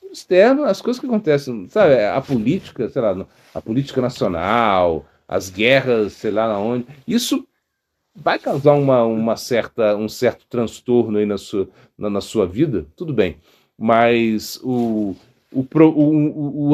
[SPEAKER 1] O mundo externo, as coisas que acontecem, sabe, a política, sei lá, a política nacional, as guerras, sei lá onde, isso vai causar um certo transtorno aí na sua vida, tudo bem. Mas o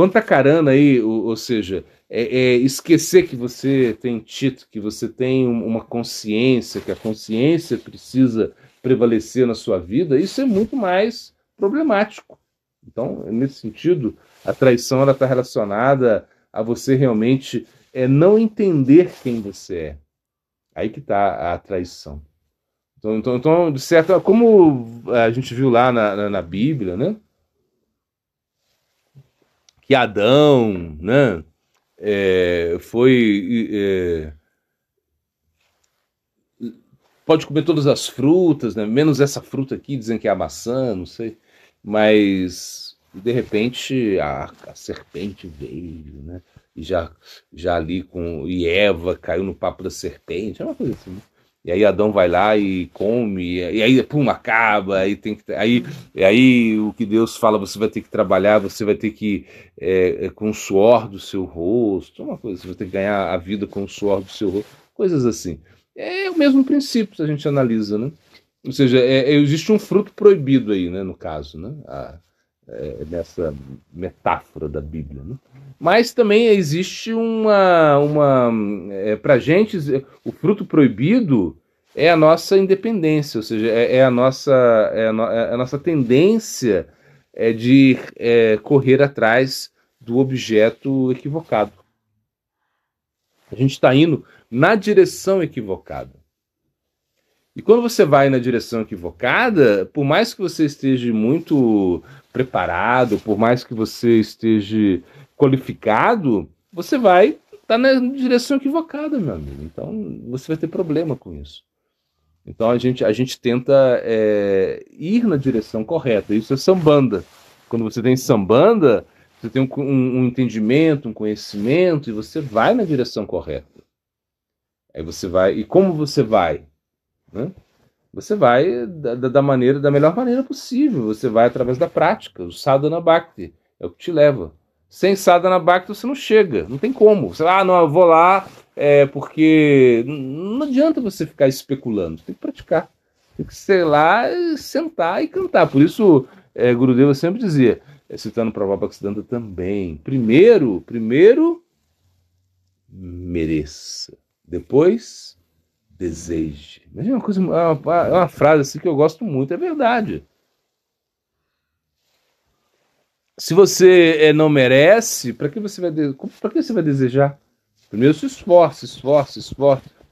[SPEAKER 1] Antakarana aí, ou seja, esquecer que você tem Chit, que você tem uma consciência, que a consciência precisa prevalecer na sua vida, isso é muito mais problemático. Então, nesse sentido, a traição está relacionada a você realmente não entender quem você é. Aí que está a traição. Então, de certo, como a gente viu lá na Bíblia, né? Que Adão, né? Pode comer todas as frutas, né? Menos essa fruta aqui, dizem que é a maçã, não sei. Mas, de repente, a serpente veio, né? E já ali e Eva caiu no papo da serpente, é uma coisa assim, né? E aí Adão vai lá e come, e aí pum, acaba, aí tem que. Aí o que Deus fala, você vai ter que trabalhar, você vai ter que, com o suor do seu rosto, uma coisa, você vai ter que ganhar a vida com o suor do seu rosto, coisas assim. É o mesmo princípio, se a gente analisa, né? Ou seja, existe um fruto proibido aí, né, no caso, né? Nessa metáfora da Bíblia, né? Mas também existe pra gente, o fruto proibido é a nossa independência, ou seja, a nossa tendência de correr atrás do objeto equivocado. A gente está indo na direção equivocada. E quando você vai na direção equivocada, por mais que você esteja muito preparado, por mais que você esteja qualificado, você vai estar na direção equivocada, meu amigo. Então, você vai ter problema com isso. Então, a gente tenta ir na direção correta. Isso é sambanda. Quando você tem sambanda, você tem um entendimento, um conhecimento, e você vai na direção correta. Aí você vai... E como você vai? Né? Você vai da melhor maneira possível. Você vai através da prática. O sadhana bhakti é o que te leva. Sem sadhana bhakti você não chega. Não tem como. Você não, eu vou lá porque não adianta você ficar especulando. Você tem que praticar. Tem que ser lá, sentar e cantar. Por isso, Gurudeva sempre dizia, citando Prabhupada Bhaktisiddhanta também, primeiro mereça. Depois deseje. Mas é uma frase assim que eu gosto muito, é verdade. Se você não merece, para que você vai desejar? Primeiro se esforce.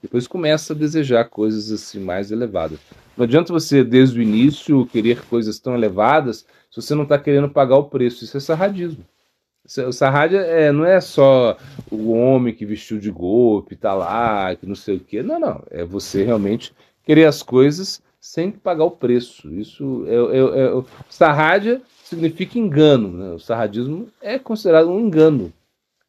[SPEAKER 1] Depois começa a desejar coisas assim mais elevadas. Não adianta você, desde o início, querer coisas tão elevadas se você não está querendo pagar o preço. Isso é sarradismo. O sarradia não é só o homem que vestiu de golpe, tá lá, que não sei o quê. Não. É você realmente querer as coisas sem pagar o preço. Isso o sarradia significa engano, né? O sarradismo é considerado um engano.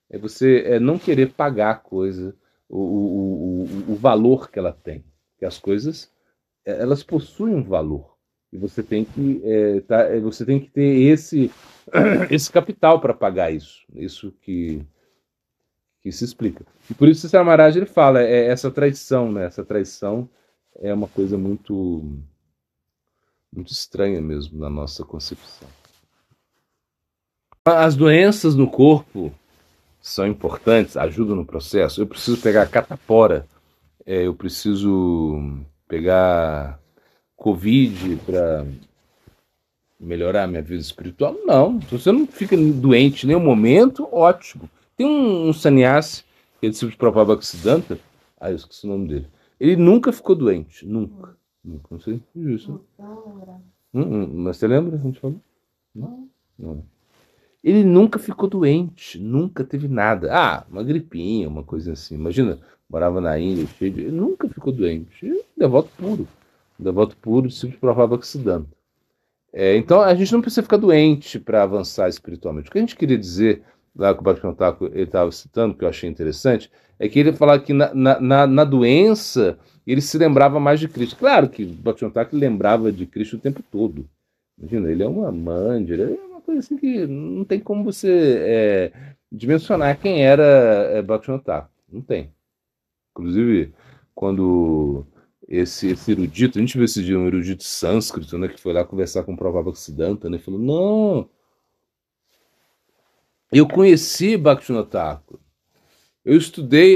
[SPEAKER 1] É você não querer pagar a coisa, o valor que ela tem. Porque as coisas, elas possuem um valor. E você tem que, você tem que ter esse capital para pagar isso. Isso que se explica. E por isso o Sri Maharaj ele fala, essa traição, né? Essa traição é uma coisa muito estranha mesmo na nossa concepção. As doenças no corpo são importantes, ajudam no processo. Eu preciso pegar catapora, eu preciso pegar Covid para melhorar minha vida espiritual? Não. Se você não fica doente em nenhum momento, ótimo. Tem um sannyasi, que é discípulo de Prabhupada Bhaktisiddhanta, eu esqueci o nome dele. Ele nunca ficou doente. Nunca. Não sei isso. Mas você lembra? A gente falou? Não. Ele nunca ficou doente. Nunca teve nada. Uma gripinha, uma coisa assim. Imagina, morava na Índia, ele nunca ficou doente. Devoto puro, discípulo de Prabhupada Bhaktisiddhanta. Então a gente não precisa ficar doente para avançar espiritualmente. O que a gente queria dizer lá que o Bhaktivinoda Thakur ele estava citando, que eu achei interessante, é que ele falava que na doença ele se lembrava mais de Cristo. Claro que o Bhaktivinoda Thakur lembrava de Cristo o tempo todo. Imagina, ele é uma mândia, ele é uma coisa assim que não tem como você dimensionar quem era Bhaktivinoda Thakur. Não tem. Inclusive, quando esse erudito, a gente viu esse dia um erudito sânscrito, né, que foi lá conversar com o Prabhupada, né, falou, não, eu conheci Bhaktivinoda Thakur, eu estudei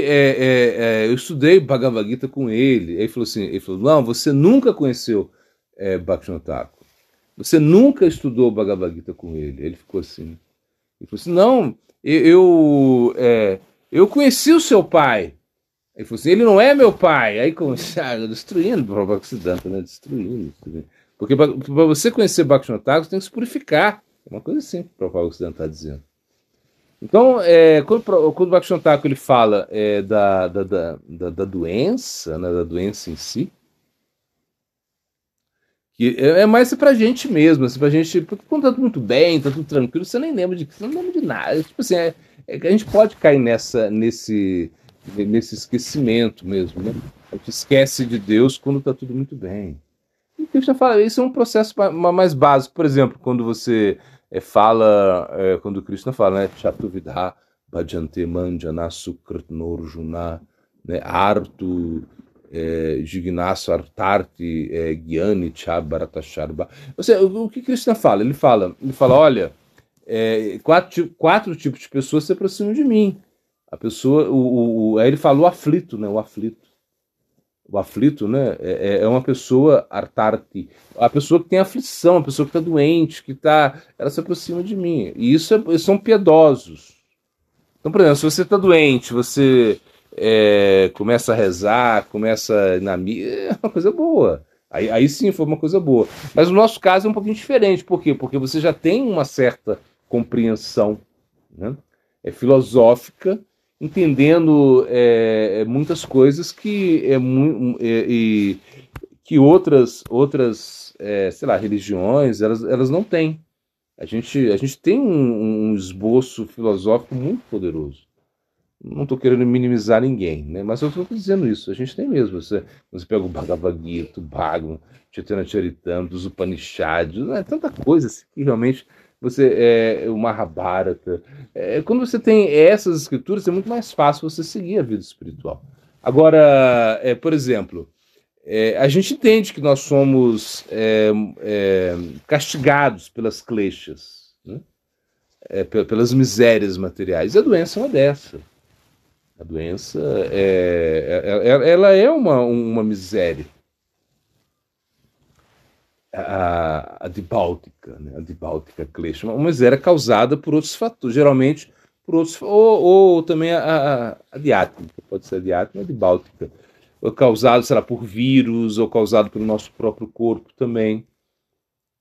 [SPEAKER 1] Bhagavad Gita com ele. Aí ele falou, não, você nunca conheceu Bhaktivinoda Thakur, você nunca estudou Bhagavad Gita com ele. Ele ficou assim, ele falou assim, não, eu conheci o seu pai. Ele falou assim, ele não é meu pai. Aí começaram destruindo o Prabhupada, né? Destruindo. Porque para você conhecer Bhaktivinoda Thakur, você tem que se purificar. É uma coisa assim que o Prabhupada está dizendo. Então, quando o Bhaktivinoda Thakur ele fala da doença, né, da doença em si, que é mais pra gente mesmo, assim, pra gente, porque quando tá tudo muito bem, tá tudo tranquilo, você nem lembra você não lembra de nada. Tipo assim, a gente pode cair nesse esquecimento mesmo, né? A gente esquece de Deus quando tá tudo muito bem. E o Krishna fala, isso é um processo mais básico. Por exemplo, quando você quando o Krishna fala, né? Chatuvidha bhajante manjana sukritnorjuna, né? Artu Jignasu Artarti Gyani Chabaratasharba. Ou seja, o que Krishna fala? Ele fala, olha, quatro tipos de pessoas se aproximam de mim. A pessoa, aí ele falou aflito, né? O aflito. O aflito, né? É uma pessoa artarti, a pessoa que tem aflição, a pessoa que está doente, ela se aproxima de mim. E isso são piedosos. Então, por exemplo, se você está doente, você começa a rezar, começa na missa, é uma coisa boa. Aí sim foi uma coisa boa. Mas no nosso caso é um pouquinho diferente. Por quê? Porque você já tem uma certa compreensão, né? Filosófica, entendendo muitas coisas que outras sei lá, religiões elas não têm. A gente tem um esboço filosófico muito poderoso. Não estou querendo minimizar ninguém, né? Mas eu estou dizendo isso. A gente tem mesmo. Você pega o Bhagavad Gita, o Bhagavad, Chaitanya Charitamrita, os Upanishads, né? Tanta coisa assim, que realmente o Mahabharata. Quando você tem essas escrituras, é muito mais fácil você seguir a vida espiritual. Agora, por exemplo, a gente entende que nós somos castigados pelas kleshas, né? Pelas misérias materiais. E a doença é uma dessa. A doença ela é uma miséria. A dibáltica, né? A dibáltica klesha, uma miséria causada por outros fatores, geralmente por outros, ou também a diátmica, pode ser a diátmica, a dibáltica, ou causado, sei lá, por vírus, ou causado pelo nosso próprio corpo também,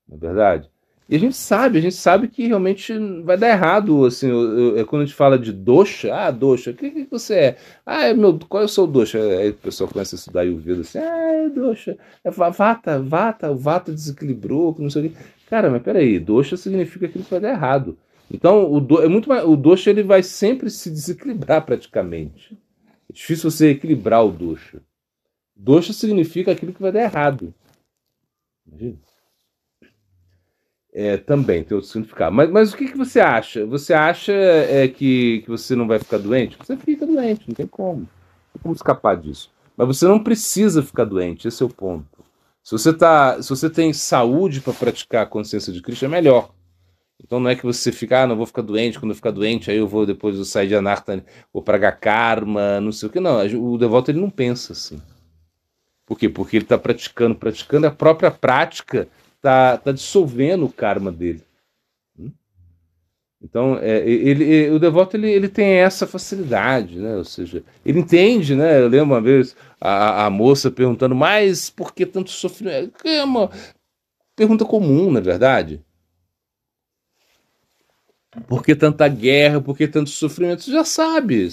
[SPEAKER 1] não é verdade? E a gente sabe que realmente vai dar errado, assim, quando a gente fala de dosha, dosha, o que você é? Qual é o seu dosha? Aí o pessoal começa a estudar Ayurveda, assim, dosha, vata, o vata desequilibrou, não sei o quê. Cara, mas peraí, dosha significa aquilo que vai dar errado. Então, o dosha ele vai sempre se desequilibrar praticamente. É difícil você equilibrar o dosha. Dosha significa aquilo que vai dar errado. Imagina. Também tem outro significado. Mas o que você acha? Você acha que você não vai ficar doente? Você fica doente, não tem como. Não tem como escapar disso. Mas você não precisa ficar doente, esse é o ponto. Se você tem saúde para praticar a consciência de Cristo, é melhor. Então não é que você fica, não vou ficar doente, quando eu ficar doente, aí depois eu sair de anarta, vou pragar karma, não sei o que. Não, o devoto ele não pensa assim. Por quê? Porque ele está praticando, a própria prática tá dissolvendo o karma dele. Então, o devoto ele tem essa facilidade, né? Ou seja, ele entende, né? Eu lembro uma vez a moça perguntando, mas por que tanto sofrimento? É uma pergunta comum, na verdade. Por que tanta guerra? Por que tanto sofrimento? Você já sabe.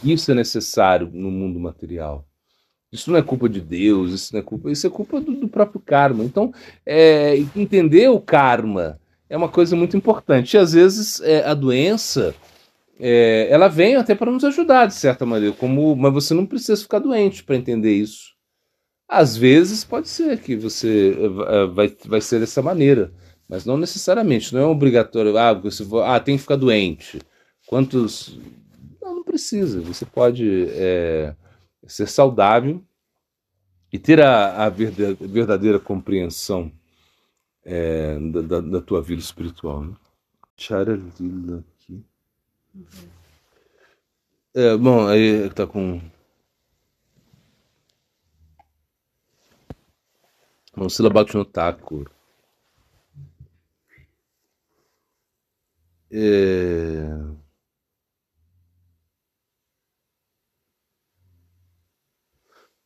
[SPEAKER 1] Isso é necessário no mundo material. Isso não é culpa de Deus, isso é culpa do próprio karma. Então, entender o karma é uma coisa muito importante. E às vezes a doença ela vem até para nos ajudar, de certa maneira, mas você não precisa ficar doente para entender isso. Às vezes pode ser que você vai ser dessa maneira, mas não necessariamente, não é obrigatório. Tem que ficar doente. Quantos. Não, não precisa. Você pode ser saudável e ter a verdadeira compreensão da tua vida espiritual. Né? Charalila aqui. Bom, aí tá com. Vamos sílaba no Thakur.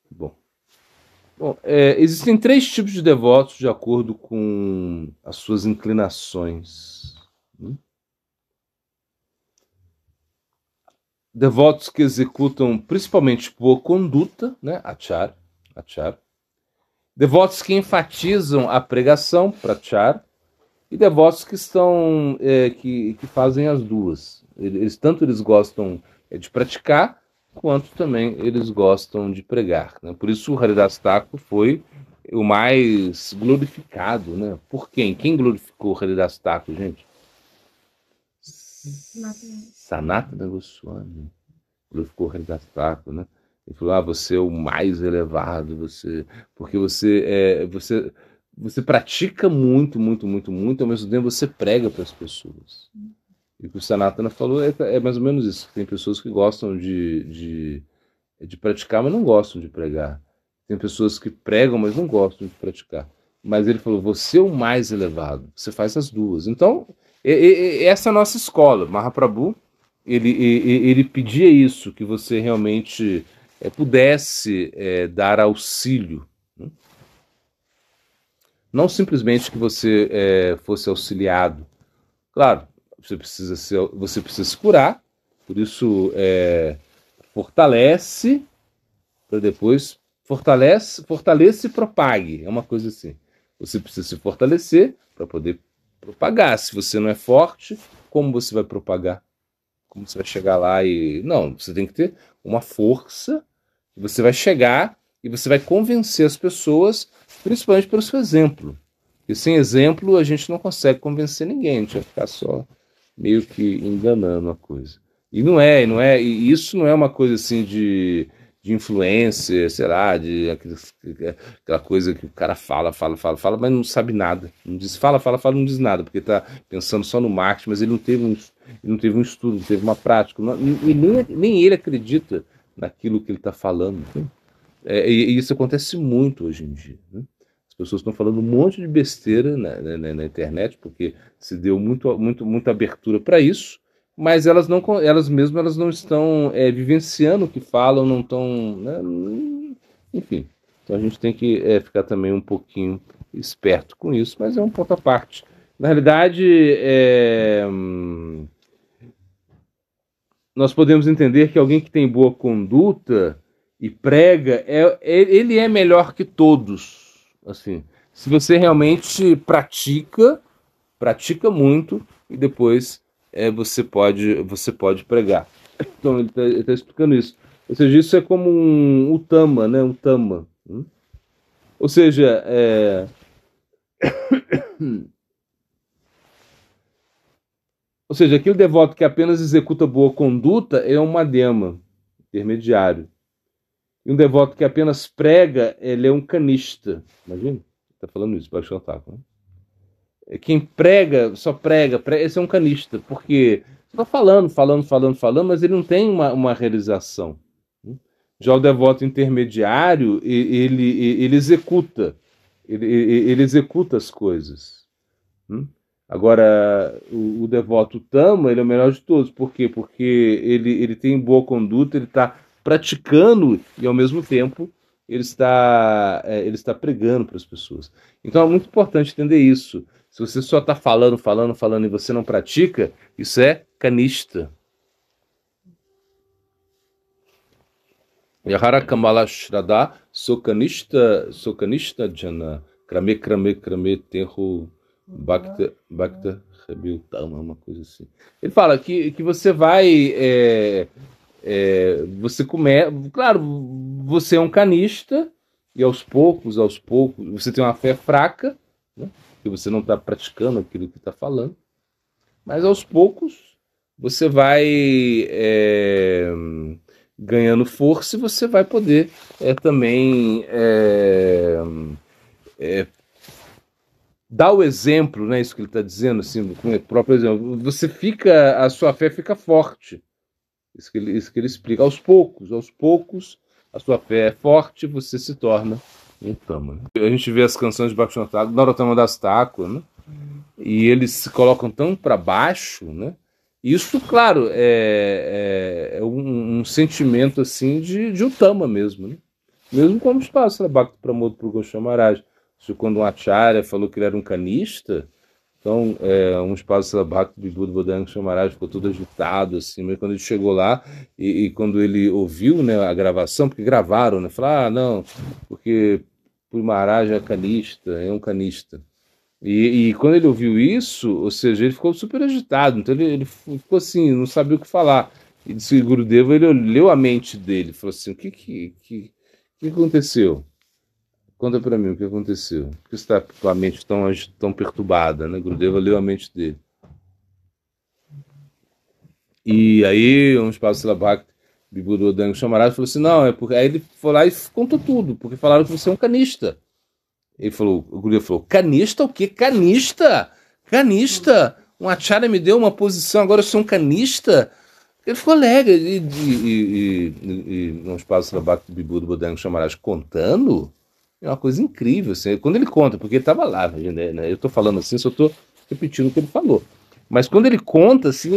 [SPEAKER 1] Bom, existem três tipos de devotos de acordo com as suas inclinações. Devotos que executam principalmente boa conduta, né? Achar. Devotos que enfatizam a pregação, prachar. E devotos que estão que fazem as duas. Tanto eles gostam de praticar, quanto também eles gostam de pregar. Né? Por isso o Haridas Thakur foi o mais glorificado. Né? Por quem? Quem glorificou o Haridas Thakur, gente? Sanatana Goswami glorificou o Haridas Thakur, né? Ele falou: você é o mais elevado, porque você pratica muito, muito, muito, muito, ao mesmo tempo você prega para as pessoas. E o que o Sanatana falou é mais ou menos isso. Tem pessoas que gostam de praticar, mas não gostam de pregar. Tem pessoas que pregam, mas não gostam de praticar. Mas ele falou: você é o mais elevado, você faz as duas. Então, essa é a nossa escola. Mahaprabhu, ele pedia isso, que você realmente pudesse dar auxílio. Né? Não simplesmente que você fosse auxiliado. Claro, você precisa se curar, por isso fortalece, para depois fortaleça e propague. É uma coisa assim. Você precisa se fortalecer para poder propagar. Se você não é forte, como você vai propagar? Como você vai chegar lá e... Não, você tem que ter uma força, você vai chegar e você vai convencer as pessoas, principalmente pelo seu exemplo. E sem exemplo, a gente não consegue convencer ninguém, a gente vai ficar só meio que enganando a coisa. E e isso não é uma coisa assim de influência, sei lá, aquela coisa que o cara fala, mas não sabe nada. Não diz, fala, não diz nada, porque está pensando só no marketing, mas ele não teve um estudo, não teve uma prática, e nem ele acredita naquilo que ele está falando. E isso acontece muito hoje em dia. Né? As pessoas estão falando um monte de besteira na internet, porque se deu muita abertura para isso, mas elas mesmas não estão vivenciando o que falam, não estão... Né? Enfim, então a gente tem que ficar também um pouquinho esperto com isso, mas é um ponto à parte. Na realidade, nós podemos entender que alguém que tem boa conduta e prega, ele é melhor que todos. Assim, se você realmente pratica muito e depois você pode pregar. Então ele está explicando isso. Ou seja, isso é como um utama, né? Um tama. Ou seja, aquele devoto que apenas executa boa conduta é um madhyama, intermediário. E um devoto que apenas prega, ele é um canista. Imagina? Está falando isso, Baixão Taco, né? Quem prega, só prega, esse é um canista, porque está falando, mas ele não tem uma realização. Já o devoto intermediário, ele executa. Ele executa as coisas. Agora, o devoto tama, ele é o melhor de todos. Por quê? Porque ele tem boa conduta, ele está praticando e, ao mesmo tempo, ele está pregando para as pessoas. Então, é muito importante entender isso. Se você só está falando e você não pratica, isso é canista. Yahara Kamala Shraddha Sokanishta Jana Krame Terro Bhakta Rebiltama, uma coisa assim. Ele fala que você vai. Você começa. Claro, você é um canista, e aos poucos, você tem uma fé fraca, né? Que você não está praticando aquilo que está falando, mas aos poucos você vai ganhando força e você vai poder também dar o exemplo, né? Isso que ele está dizendo, assim, com o próprio exemplo. A sua fé fica forte. Isso que ele explica. Aos poucos, a sua fé é forte, você se torna um Tama. A gente vê as canções de Bhaktivinoda Narottama Das Thakur, né? E eles se colocam tão para baixo, né? Isso, claro, é um sentimento assim de Utama mesmo, né? Mesmo como os passa Bhakti Pramod Puri Goswami Maharaj. Quando um acharya falou que ele era um canista, então um espaço Bhakti Vibhuda Bodhanga Goswami Maharaj ficou todo agitado, assim, mas quando ele chegou lá e quando ele ouviu, né, a gravação, porque gravaram, né, falaram, não, porque Puri Maharaj é canista, é um canista. E quando ele ouviu isso, ou seja, ele ficou super agitado, então ele ficou assim, não sabia o que falar. E disse que Gurudeva, ele leu a mente dele, falou assim, o que aconteceu? Conta para mim o que aconteceu. Por que está com a mente tão perturbada, né? Gurudeva leu a mente dele. E aí, um espaço da Bhakti, Vibhuda Bodhanga Chamaraj, falou assim, não, é porque... Aí ele foi lá e contou tudo, porque falaram que você é um canista. O Gurudeva falou, canista o quê? Canista? Canista? Um acharya me deu uma posição, agora eu sou um canista? Ele ficou alegre. E no espaço da Bhakti Vibhuda Bodhanga Chamaraj contando, é uma coisa incrível. Assim, quando ele conta, porque ele estava lá, né? Eu estou falando assim, só estou repetindo o que ele falou. Mas quando ele conta assim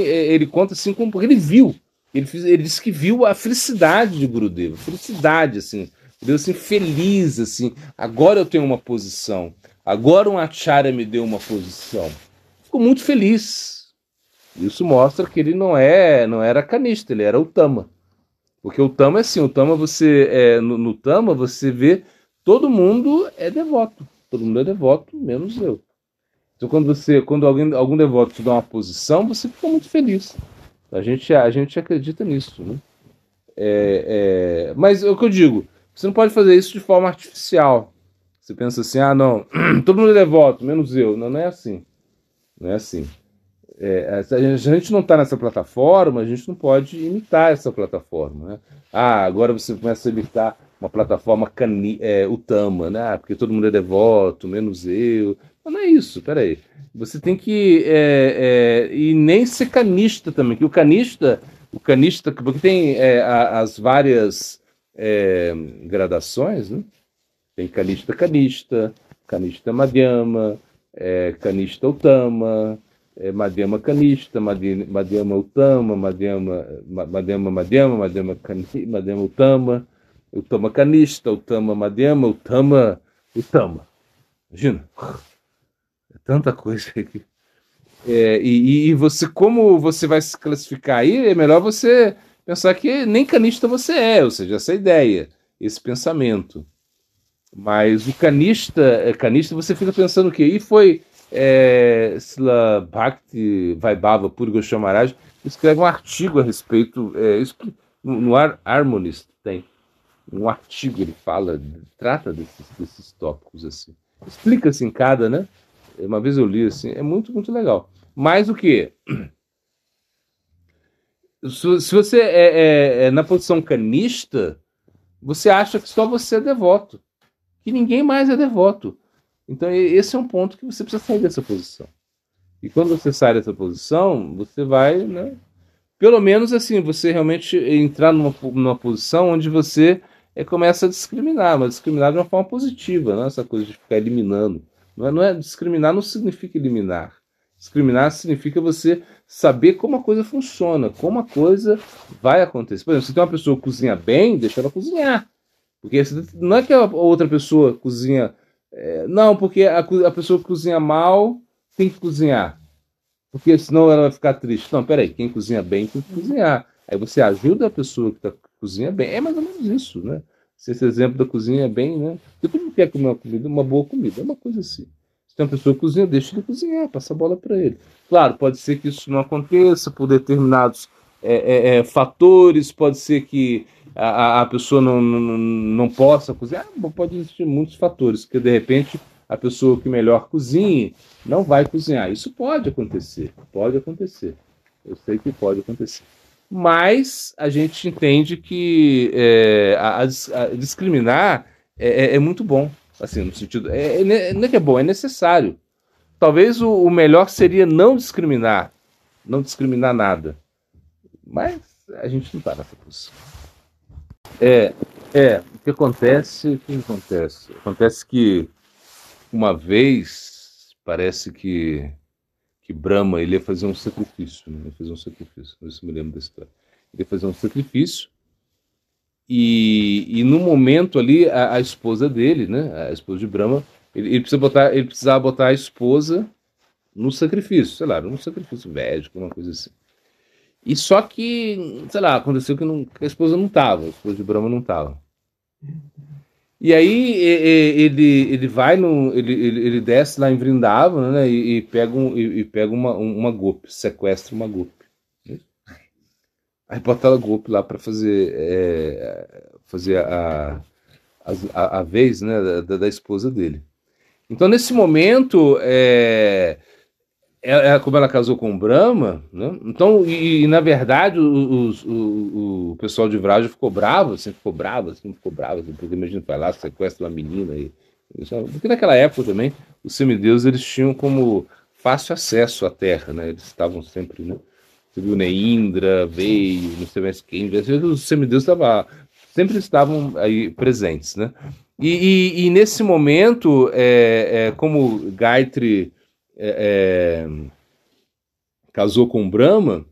[SPEAKER 1] porque ele viu. Ele disse que viu a felicidade de Gurudeva, felicidade, assim, Deus assim, feliz, assim, agora eu tenho uma posição, agora um acharya me deu uma posição. Ficou muito feliz. Isso mostra que ele não era canista, ele era o Tama. Porque o Tama é assim, o Tama no Tama você vê todo mundo é devoto, menos eu. Então quando algum devoto te dá uma posição, você fica muito feliz. A gente acredita nisso, né? Mas é o que eu digo, você não pode fazer isso de forma artificial. Você pensa assim, não, todo mundo é devoto, menos eu. Não, não é assim. Não é assim. Se a gente não está nessa plataforma, a gente não pode imitar essa plataforma, né? Agora você começa a imitar uma plataforma Utama, né? Porque todo mundo é devoto, menos eu. Não é isso, peraí. Você tem que e nem ser canista também, que o canista, porque tem as várias gradações, né? Tem canista madhyama, canista utama, Madhyama Kanishta, Madhyama Utama, Madhyama Utama, Utama Kanishta, Utama Madhyama, Utama Utama. Imagina, é tanta coisa aqui. E você, como você vai se classificar aí, é melhor você pensar que nem canista você ou seja, essa ideia, esse pensamento. Mas o canista você fica pensando o quê? E foi Srila Bhakti Vaibhava Puri Goswami Maharaj escreve um artigo a respeito, no Harmonist tem um artigo, ele trata desses tópicos assim. Explica assim cada, né? Uma vez eu li assim, é muito, muito legal. Mas o que? Se você é na posição canista, você acha que só você é devoto, que ninguém mais é devoto. Então esse é um ponto que você precisa sair dessa posição. E quando você sai dessa posição, você vai, né? Pelo menos assim, você realmente entrar numa posição onde você começa a discriminar, mas discriminar de uma forma positiva, não é essa coisa de ficar eliminando. Discriminar não significa eliminar. Discriminar significa você saber como a coisa funciona, como a coisa vai acontecer. Por exemplo, se tem uma pessoa que cozinha bem, deixa ela cozinhar. Porque não é que a outra pessoa cozinha. Não, porque a pessoa que cozinha mal tem que cozinhar. Porque senão ela vai ficar triste. Não, peraí, quem cozinha bem tem que cozinhar. Aí você ajuda a pessoa que cozinha bem. É mais ou menos isso, né? Se esse exemplo da cozinha é bem, né? Porque todo mundo quer comer uma boa comida. É uma coisa assim. Se tem uma pessoa que cozinha, deixa ele cozinhar, passa a bola para ele. Claro, pode ser que isso não aconteça por determinados fatores, pode ser que a pessoa não possa cozinhar, pode existir muitos fatores, que de repente a pessoa que melhor cozinhe não vai cozinhar. Isso pode acontecer, pode acontecer. Eu sei que pode acontecer. Mas a gente entende que a discriminar é muito bom. Assim, no sentido. Não é que é bom, é necessário. Talvez o melhor seria não discriminar. Não discriminar nada. Mas a gente não está nessa posição. O que acontece? O que acontece? Acontece que uma vez parece que Brahma ele ia fazer um sacrifício, né? Ele ia fazer um sacrifício. Não sei se me lembro da história. Ele ia fazer um sacrifício e no momento ali a esposa dele, né? A esposa de Brahma, ele precisava botar a esposa no sacrifício, sei lá, num sacrifício védico, uma coisa assim. E só que, sei lá, aconteceu que a esposa não estava, a esposa de Brahma não estava. E aí ele vai ele desce lá em Vrindavan, né, e pega uma golpe, sequestra uma golpe. Aí bota ela golpe lá para fazer a vez, né, da esposa dele. Então nesse momento como ela casou com o Brahma, né? Então, na verdade, o pessoal de Vraja ficou bravo, assim, porque imagina, vai lá, sequestra uma menina. Porque naquela época também, os semideuses eles tinham como fácil acesso à terra, né? Eles estavam sempre, né? Você viu, né? Indra veio, não sei mais quem, os semideuses sempre estavam aí presentes, né? E nesse momento, como Gayatri casou com Brahma,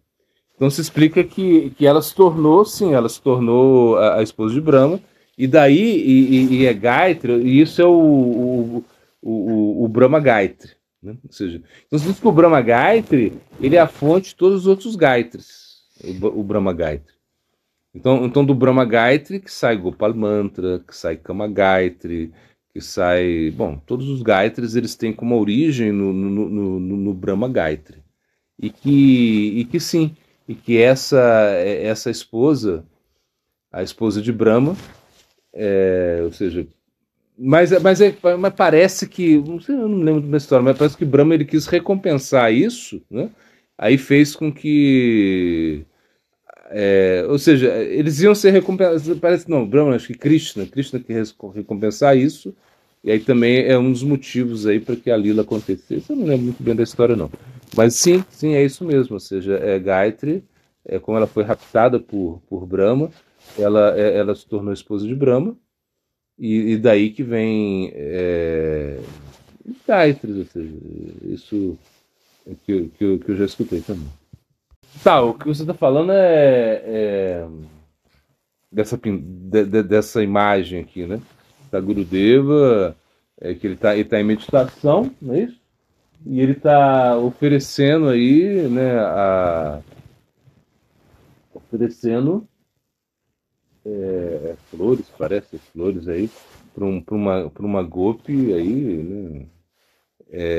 [SPEAKER 1] então se explica que ela se tornou, sim, ela se tornou a esposa de Brahma, e daí é Gayatri, e isso é o Brahma Gayatri. Né? Ou seja, então se diz que o Brahma Gayatri ele é a fonte de todos os outros Gayatris, o Brahma Gayatri. Então do Brahma Gayatri que sai Gopal Mantra, que sai Kama Gayatri, que sai... Bom, todos os Gayatris eles têm como origem no Brahma Gayatri. E que sim, e que essa esposa, a esposa de Brahma, ou seja... Mas parece que... Não sei, eu não lembro da história, mas parece que Brahma ele quis recompensar isso, né? Aí fez com que... ou seja, eles iam ser recompensados. Parece não, Brahma, acho que Krishna quer recompensar isso, e aí também é um dos motivos aí para que a Lila acontecesse. Eu não lembro muito bem da história, não. Mas sim, é isso mesmo. Ou seja, Gayatri, como ela foi raptada por Brahma, ela se tornou esposa de Brahma, e daí que vem Gayatri, ou seja, isso é que eu já escutei também. Tá, o que você está falando dessa imagem aqui, né? Da Gurudeva, que ele tá em meditação, não é isso? E ele está oferecendo aí, né? Oferecendo flores, parece, flores aí, para uma golpe aí, né?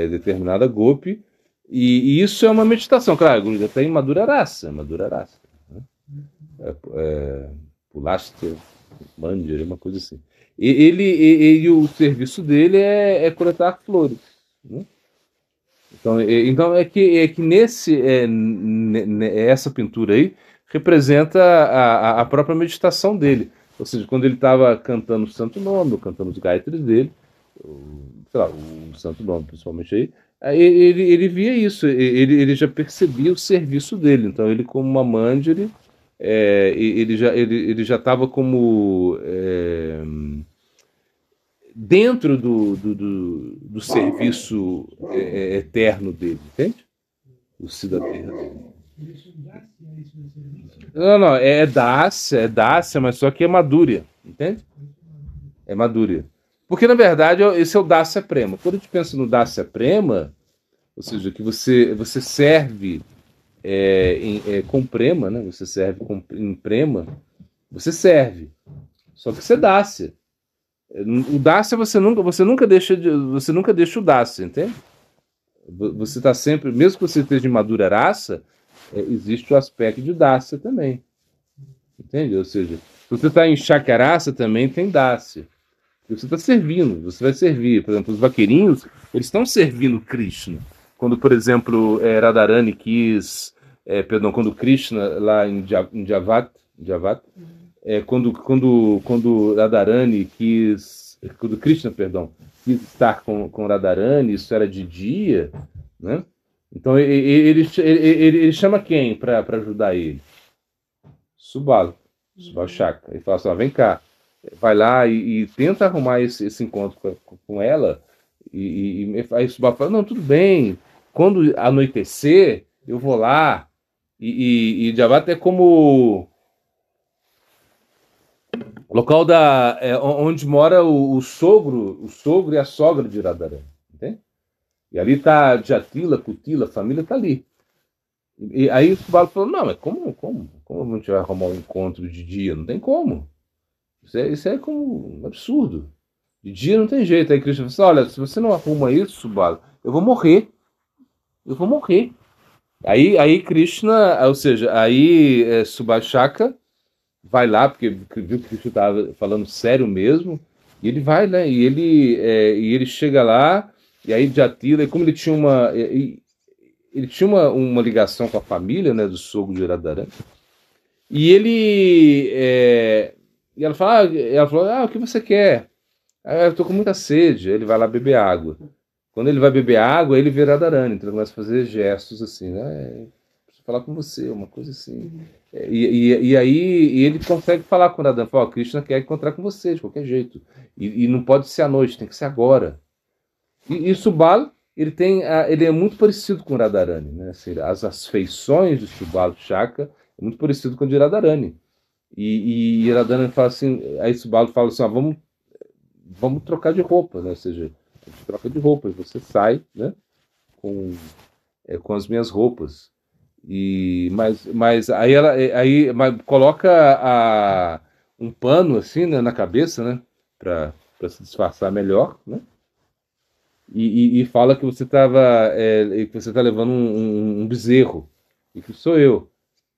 [SPEAKER 1] Determinada golpe. E isso é uma meditação, claro, a Gurudeva está em Madhura Rasa, né? Pulastya, Mandir, uma coisa assim. O serviço dele é coletar flores. Né? Então é que essa pintura aí representa a própria meditação dele. Ou seja, quando ele estava cantando o Santo Nome, ou cantando os Gayatris dele, sei lá, o Santo Nome principalmente aí ele via isso, ele já percebia o serviço dele. Então ele como uma Manjari, ele já estava como dentro do serviço eterno dele, entende? O cidadão dele. Não, é Dácia, mas só que é Madhurya, entende? É Madhurya. Porque, na verdade, esse é o Dasya Prema. Quando a gente pensa no Dasya Prema, ou seja, que você serve com prema, né? Você serve em prema, você serve. Só que você Dasya. O Dácia você nunca deixa o Dácia, entende? Você está sempre, mesmo que você esteja em madura raça, existe o aspecto de Dácia também, entende? Ou seja, se você está em Shakaraça também tem Dácia. Você está servindo, você vai servir. Por exemplo, os vaqueirinhos, eles estão servindo Krishna. Quando, por exemplo, Radharani quis, quando Krishna lá em Javat, quando Radharani quis, quando Krishna, perdão, quis estar com Radharani, isso era de dia, né? Então ele chama quem para ajudar ele? Subalo, Subal Shaka. Ele fala assim, vem cá, vai lá e tenta arrumar esse encontro com ela. Aí Subal fala, não, tudo bem, quando anoitecer, eu vou lá. E Javat é como local onde mora o sogro e a sogra de Radharani, entende? E ali tá Jatila, Kutila, a família tá ali. E aí o Subalo falou, não, mas como a gente vai arrumar um encontro de dia? Não tem como. Isso é como um absurdo. De dia não tem jeito. Aí Krishna falou assim, olha, se você não arruma isso, Subalo, eu vou morrer. Eu vou morrer. Aí Krishna, ou seja, aí Subhashaka vai lá, porque viu que Krishna estava falando sério mesmo, e ele vai, né? E ele chega lá, e aí Jatila, e como ele tinha uma ligação com a família, né, do sogro de Radharani, e ela falou, o que você quer? Eu estou com muita sede. Ele vai lá beber água. Quando ele vai beber água, ele vê Radharani, então ele começa a fazer gestos assim, né? Preciso falar com você, uma coisa assim. E aí ele consegue falar com Radharani, fala, Krishna quer encontrar com você de qualquer jeito. E não pode ser à noite, tem que ser agora. E Subal, ele é muito parecido com Radharani, né? Assim, as feições de Subal Shaka é muito parecido com o de Radharani. E Radharani fala assim, aí Subal fala assim, vamos trocar de roupa, né? Ou seja, a gente troca de roupa e você sai, né? Com as minhas roupas. Mas aí coloca um pano assim, né, na cabeça, né? Para se disfarçar melhor, né? E fala que você que você está levando um bezerro e que sou eu.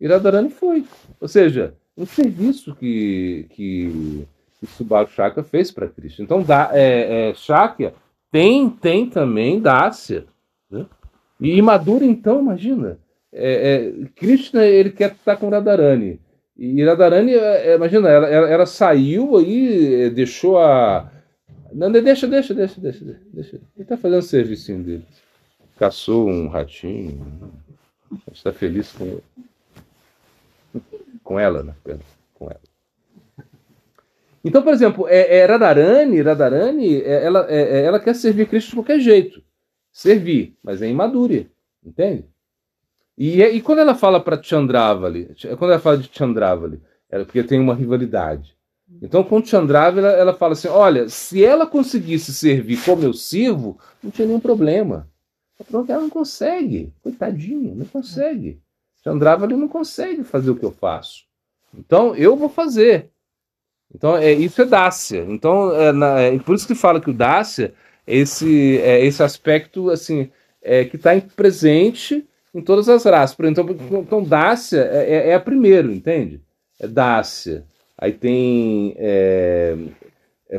[SPEAKER 1] E Radharani foi. Ou seja, um serviço que Subal Shaka fez para Krishna. Então, Shakya tem também Dácia. Né? E Madura, então, imagina. Krishna, ele quer estar com Radharani. E Radharani, imagina, ela saiu aí, deixou a. Não, deixa. Ele está fazendo o servicinho dele. Caçou um ratinho. Está feliz com ela, né? Com ela. Então, por exemplo, Radharani, ela quer servir Cristo de qualquer jeito. Servir, mas é imadura, entende? E quando ela fala para Chandravali, quando ela fala de Chandravali, porque tem uma rivalidade. Então, com Chandravali, ela fala assim, olha, se ela conseguisse servir como eu sirvo, não tinha nenhum problema. Ela não consegue, coitadinha, não consegue. Chandravali não consegue fazer o que eu faço. Então, eu vou fazer. Então, isso é Dácia. Então, por isso que fala que o Dácia é esse aspecto assim, que está presente em todas as raças. Então Dácia é a primeira, entende? É Dácia. Aí tem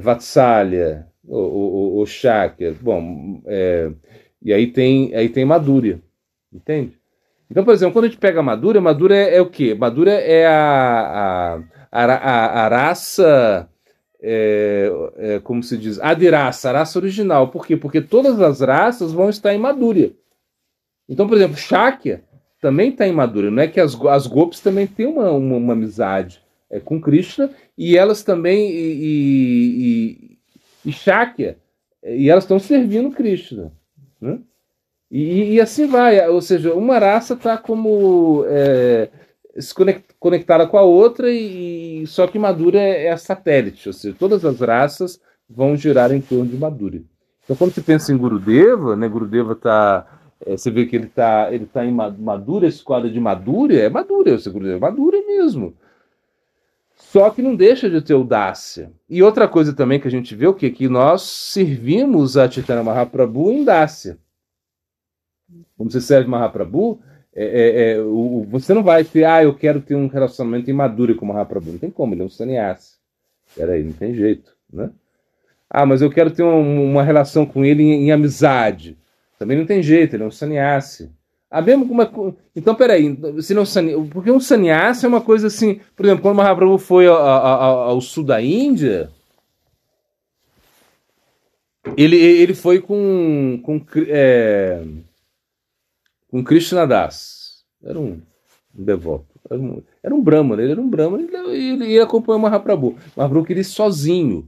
[SPEAKER 1] Vatsalya, o Shakya. Bom, e aí tem Madhurya, entende? Então, por exemplo, quando a gente pega Madhurya, Madhurya é o quê? Madhurya é a raça, como se diz, Adiraça, a raça original. Por quê? Porque todas as raças vão estar em Madhurya. Então, por exemplo, Shakya também está em Madhurya. Não é que as Gopis também têm uma amizade com Krishna, e elas também, e Shakya, e elas estão servindo Krishna, né? E assim vai, ou seja, uma raça está como se conectada com a outra, e só que Madhurya é satélite, ou seja, todas as raças vão girar em torno de Madhurya. Então, quando você pensa em Gurudeva, né, Gurudeva está, você vê que ele tá em Madhurya, esse quadro de Madhurya, Madhurya, Gurudeva, Madhurya mesmo. Só que não deixa de ter audácia. E outra coisa também que a gente vê o quê? Que nós servimos a Chaitanya Mahaprabhu em dácia. Quando você serve Mahaprabhu, você não vai ter, eu quero ter um relacionamento imaduro com o Mahaprabhu. Não tem como, ele é um sannyasi. Peraí, não tem jeito, né? Mas eu quero ter uma relação com ele em amizade. Também não tem jeito, ele é um sannyasi. Mesmo então, peraí, se não, porque um sannyasi é uma coisa assim, por exemplo, quando o Mahaprabhu foi ao sul da Índia, ele foi com Krishna Das, era um devoto, era um brahmana, ele era um brahmana e ele acompanhou o Mahaprabhu. O Mahaprabhu queria ir sozinho.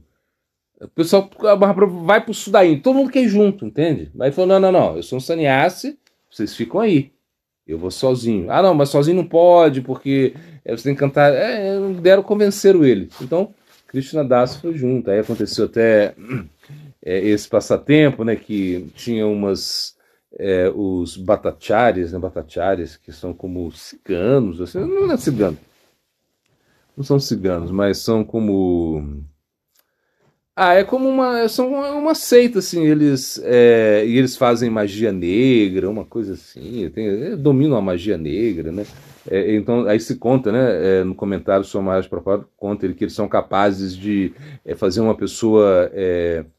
[SPEAKER 1] O pessoal, o Mahaprabhu vai pro sul da Índia, todo mundo quer ir junto, entende? Aí ele falou, não, eu sou um sannyasi, vocês ficam aí. Eu vou sozinho. Não, mas sozinho não pode, porque você tem que cantar. Convenceram ele. Então, Krishna Das foi junto. Aí aconteceu até esse passatempo, né? Que tinha os batacharis, né? Batacharis, que são como ciganos. Assim, não é cigano. Não são ciganos, mas são como. É como uma seita, assim, e eles fazem magia negra, uma coisa assim, dominam a magia negra, né? Então, aí se conta, né, no comentário sobre Maharaj Prabhupada, conta ele que eles são capazes de fazer uma pessoa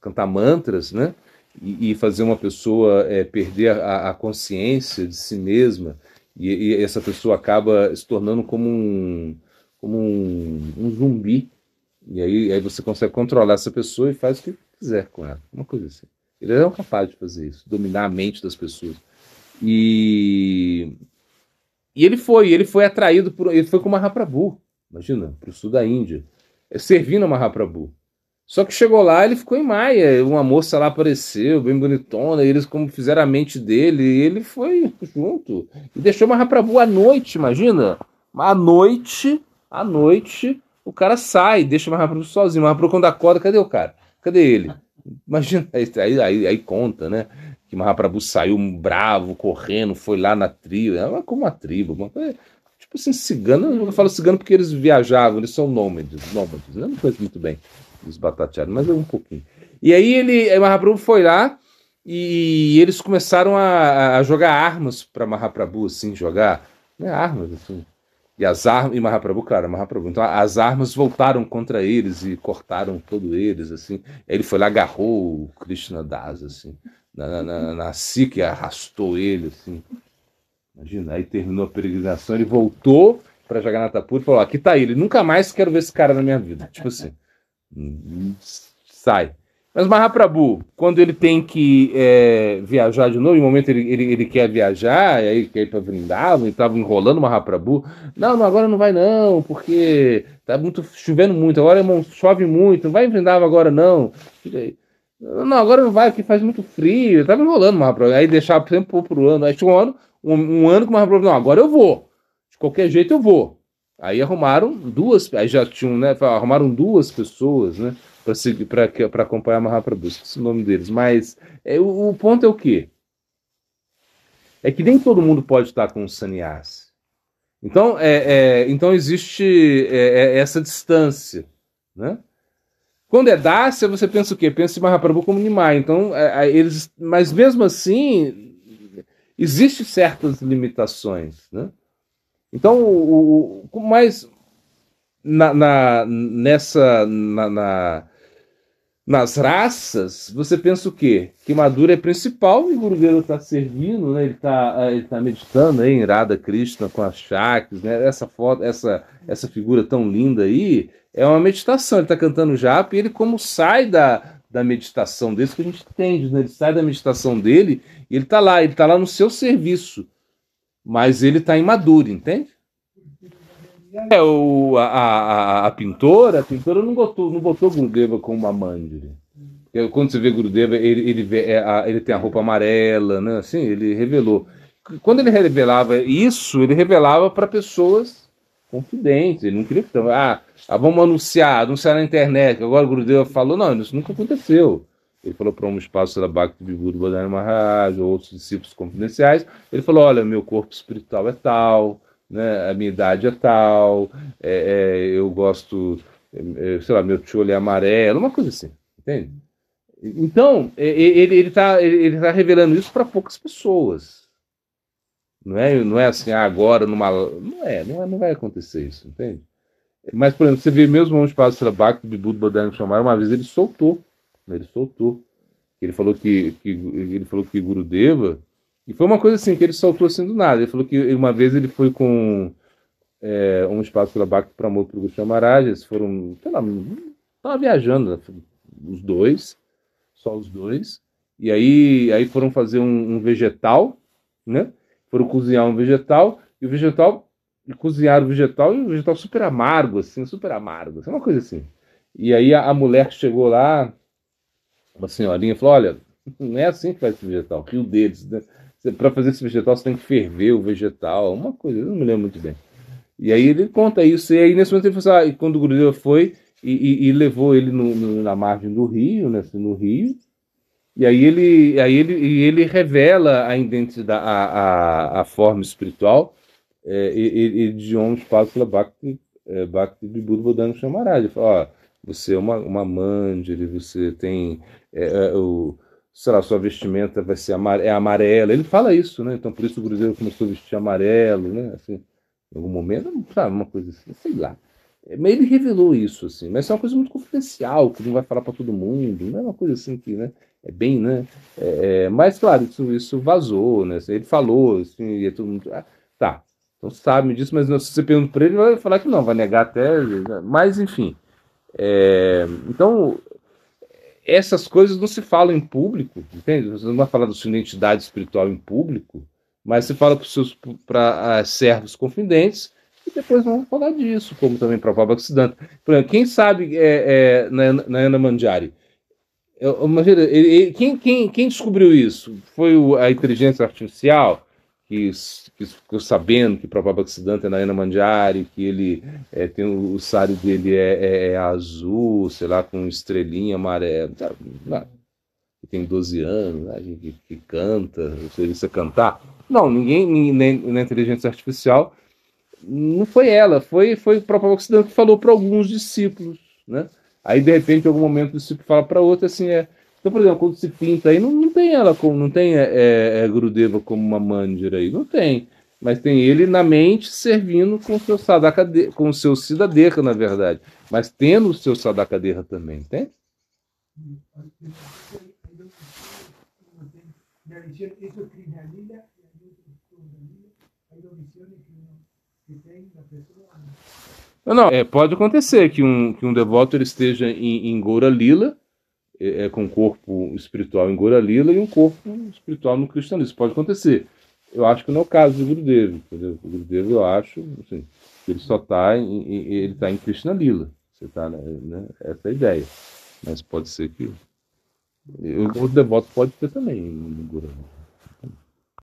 [SPEAKER 1] cantar mantras, né? E fazer uma pessoa perder a consciência de si mesma, e essa pessoa acaba se tornando como um zumbi. E aí você consegue controlar essa pessoa e faz o que quiser com ela. Uma coisa assim. Eles eram capazes de fazer isso, dominar a mente das pessoas. E ele foi atraído ele foi com o Mahaprabhu, imagina, para o sul da Índia, servindo a Mahaprabhu. Só que chegou lá, ele ficou em Maia, uma moça lá apareceu, bem bonitona, e eles como fizeram a mente dele, e ele foi junto. E deixou o Mahaprabhu à noite, imagina? À noite, o cara sai, deixa o Mahaprabhu sozinho. O Mahaprabhu, quando acorda, cadê o cara? Cadê ele? Imagina, aí conta, né? Que Mahaprabhu saiu bravo, correndo, foi lá na tribo. Como uma tribo, tipo assim, cigano. Eu falo cigano porque eles viajavam, eles são nômades. Eu não conheço muito bem os batateados, mas é um pouquinho. E aí Mahaprabhu foi lá e eles começaram a jogar armas para Mahaprabhu, assim, jogar, né, armas, assim. E Mahaprabhu, claro, Mahaprabhu. Então as armas voltaram contra eles e cortaram todos eles, assim. Aí ele foi lá, agarrou o Krishna Das, assim, na Sika e arrastou ele, assim. Imagina, aí terminou a peregrinação, ele voltou para Jagannath-puri e falou, aqui tá ele, nunca mais quero ver esse cara na minha vida. Tipo assim, sai. Mas Mahaprabhu, quando ele tem que viajar de novo, em um momento ele quer viajar, e aí quer ir para Vrindavan, e estava enrolando o Mahaprabhu. Não, agora não vai não, porque tá chovendo muito, agora irmão, chove muito, não vai em Vrindavan agora não. Não, agora não vai, porque faz muito frio. Estava enrolando o Mahaprabhu, aí deixava sempre pro ano. Aí chegou um ano que o Mahaprabhu, não, agora eu vou, de qualquer jeito eu vou. Aí arrumaram aí já tinham, né, arrumaram 2 pessoas, né, para acompanhar Mahaprabhu, esqueci o nome deles, mas o ponto é o quê? É que nem todo mundo pode estar com um sannyasi. Então, então existe essa distância, né? Quando é dácia, você pensa o quê? Pensa em Mahaprabhu como Nimai. Então, mas mesmo assim, existem certas limitações, né? Então, mas nas raças, você pensa o quê? Que Madhura é principal e o Gurudeva está servindo, né? Ele tá meditando aí em Radha Krishna com as chakras, né? Essa foto, essa figura tão linda aí, é uma meditação. Ele está cantando japa e ele como sai da meditação dele, isso que a gente entende, né? Ele sai da meditação dele e ele está lá no seu serviço, mas ele está imaduro, entende? A pintora não botou Gurudeva com uma mandiri. Quando você vê Gurudeva, ele tem a roupa amarela, né? Assim, ele revelou. Quando ele revelava isso, ele revelava para pessoas confidentes. Ele não queria que vamos anunciar na internet. Agora o Gurudeva falou, não, isso nunca aconteceu. Ele falou para um espaço da Bhakti Vibhuti Bhadana Maharaj, ou outros discípulos confidenciais. Ele falou, olha, meu corpo espiritual é tal, né? A minha idade é tal, eu gosto, sei lá, meu tio é amarelo, uma coisa assim, entende? Então, ele tá revelando isso para poucas pessoas. Não é assim, agora numa. Não vai acontecer isso, entende? Mas, por exemplo, você vê mesmo onde passa o Trabaco de Buda Bodhana Chamar, uma vez ele soltou. Né? Ele soltou. Ele falou que Gurudeva. E foi uma coisa assim, que ele soltou assim do nada. Ele falou que uma vez ele foi com um espaço pela Bhakti Pramod para o Goswami Maharaj, eles foram, sei lá, estavam viajando, né? Os dois, só os dois. E aí foram fazer um vegetal, né? Foram cozinhar um vegetal, e o vegetal, e cozinharam o vegetal, e o vegetal super amargo, assim, uma coisa assim. E aí a mulher que chegou lá, uma senhorinha, falou: olha, não é assim que faz esse vegetal, rio deles, né? Para fazer esse vegetal, você tem que ferver o vegetal, uma coisa, eu não me lembro muito bem. E aí ele conta isso, e aí nesse momento ele falou assim, e quando o Gurudeva foi e levou ele na margem do rio, né, assim, no rio, e aí ele revela a identidade, a forma espiritual de onde passa a Bhakti Vibhuti Bodhana Chamaraj. Ele fala, ó, você é uma Manjari, você tem sei lá, sua vestimenta vai ser amarela. Ele fala isso, né? Então por isso o Gurudeva começou a vestir amarelo, né? Assim, em algum momento, sabe, uma coisa assim, sei lá. Mas ele revelou isso, assim, mas é uma coisa muito confidencial, que não vai falar para todo mundo, não é uma coisa assim que, né, é bem, né, mas claro, isso vazou, né, assim, ele falou, assim, e todo mundo, tá, então sabe disso, mas se você pergunta para ele, ele vai falar que não, vai negar até, né, mas enfim, então, essas coisas não se falam em público, entende? Você não vai falar da sua identidade espiritual em público, mas você fala para os seus servos confidentes e depois vão falar disso, como também para o Bhaktivedanta. Por exemplo, quem sabe na Ana Manjari? Imagina, quem descobriu isso? Foi a inteligência artificial que ficou sabendo que Prabhupada Bhaktisiddhanta é Narayana Manjari, que ele tem o sari dele é azul, sei lá, com estrelinha amarela, que tem 12 anos, né, que canta, serviço a cantar. Não, ninguém na inteligência artificial, não foi ela, foi o próprio Bhaktisiddhanta que falou para alguns discípulos, né? Aí, de repente, em algum momento, o discípulo fala para outro, assim, Então, por exemplo, quando se pinta aí, não tem ela como, não tem Gurudeva como uma Mandira aí, não tem. Mas tem ele na mente servindo com o seu Sadakadeha, com o seu Siddhadeha, na verdade. Mas tendo o seu Sadakadeha também, tem? Não, pode acontecer que um devoto ele esteja em Goura Lila, com um corpo espiritual em Goura Lila e um corpo espiritual no cristianismo. Isso pode acontecer. Eu acho que não é o caso do Gurudeva, entendeu? O Gurudeva, eu acho, assim, que ele só está ele tá em Krishna Lila. Você tá, né? Essa é a ideia. Mas pode ser que o devoto pode ter também no Goura Lila.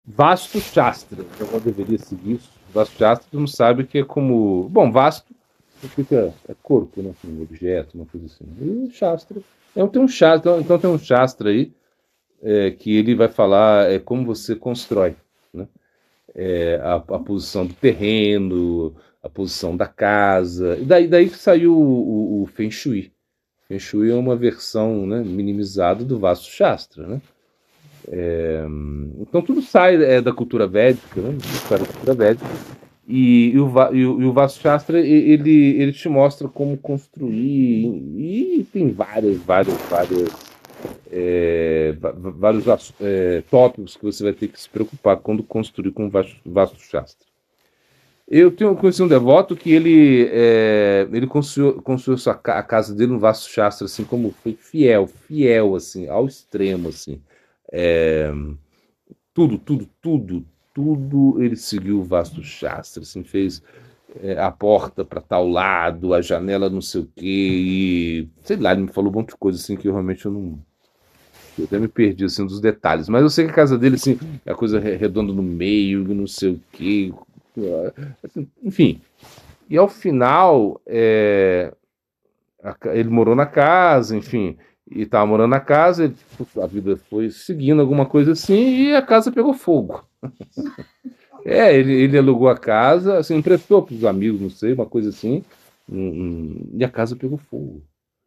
[SPEAKER 1] Vasto Shastra, eu deveria seguir isso. Vasto Shastra, tu não sabe que é como. Bom, vasto significa corpo, né? Um objeto, uma coisa assim. E Shastra. Tem um Shastra, então tem um Shastra aí que ele vai falar como você constrói, né? A posição do terreno, a posição da casa. E daí que saiu o Feng Shui. Feng Shui é uma versão, né, minimizada do Vasto Shastra, né? Então tudo sai da cultura védica, né? Da cultura védica. E o Vastu Shastra ele te mostra como construir e tem vários tópicos que você vai ter que se preocupar quando construir com o Vastu Shastra. Eu conheci um devoto que ele construiu a casa dele no Vastu Shastra assim como foi fiel assim ao extremo assim. Tudo ele seguiu o Vastu Shastra, assim, fez a porta para tal lado, a janela não sei o quê, e sei lá, ele me falou um monte de coisa assim que eu realmente eu até me perdi assim dos detalhes, mas eu sei que a casa dele assim, é a coisa redonda no meio, não sei o quê, assim, enfim. E ao final, ele morou na casa, enfim, e estava morando na casa, a vida foi seguindo alguma coisa assim, e a casa pegou fogo. Ele alugou a casa, assim, emprestou para os amigos, não sei, uma coisa assim, e a casa pegou fogo.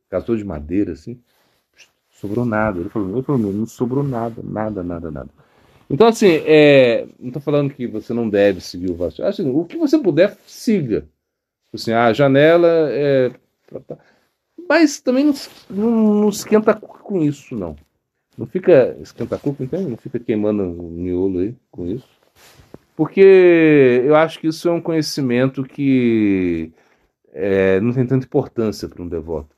[SPEAKER 1] Casa toda de madeira, assim, sobrou nada. Ele falou, não sobrou nada, nada, nada, nada. Então, assim, não estou falando que você não deve seguir o vasto. Assim, o que você puder, siga. Assim, a janela mas também não esquenta com isso, não. Não fica esquenta cuco, entende? Não fica queimando o miolo aí com isso. Porque eu acho que isso é um conhecimento que não tem tanta importância para um devoto.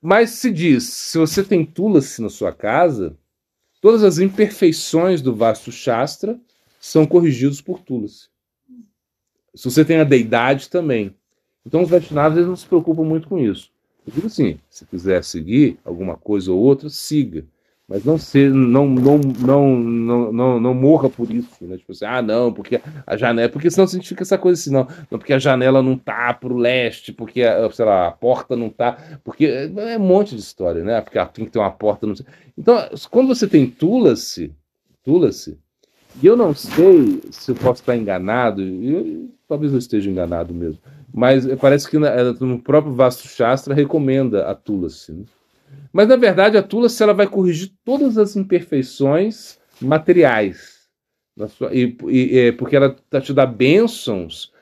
[SPEAKER 1] Mas se diz, se você tem Tulasi na sua casa, todas as imperfeições do Vastu Shastra são corrigidas por Tulasi. Se você tem a deidade também. Então os Vaishnavas eles não se preocupam muito com isso. Eu digo assim, se quiser seguir alguma coisa ou outra, siga. Mas não morra por isso, né? Tipo assim, não, porque a janela. Porque senão significa essa coisa assim, não, porque a janela não tá pro leste, porque, sei lá, a porta não tá. Porque é um monte de história, né? Porque tem que ter uma porta. Não sei. Então, quando você tem Tulasi, e eu não sei se eu posso estar enganado, talvez eu esteja enganado mesmo, mas parece que no próprio Vastu Shastra recomenda a Tulasi, né? Mas, na verdade, a Tulasi ela vai corrigir todas as imperfeições materiais. Porque ela te dá bênçãos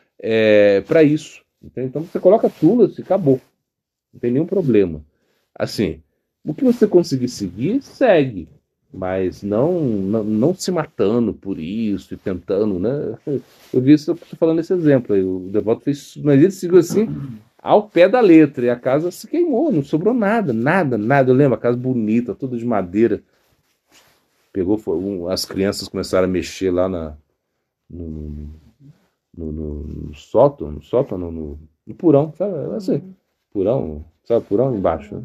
[SPEAKER 1] para isso. Entende? Então, você coloca a Tulasi e acabou. Não tem nenhum problema. Assim, o que você conseguir seguir, segue. Mas não se matando por isso e tentando, né? Eu vi isso, eu estou falando esse exemplo aí. O devoto fez, mas ele seguiu assim ao pé da letra, e a casa se queimou, não sobrou nada, nada, nada. Eu lembro, a casa bonita, toda de madeira. Pegou, as crianças começaram a mexer lá no, no sótão, no porão, sabe? Assim, porão, sabe, porão embaixo. Né?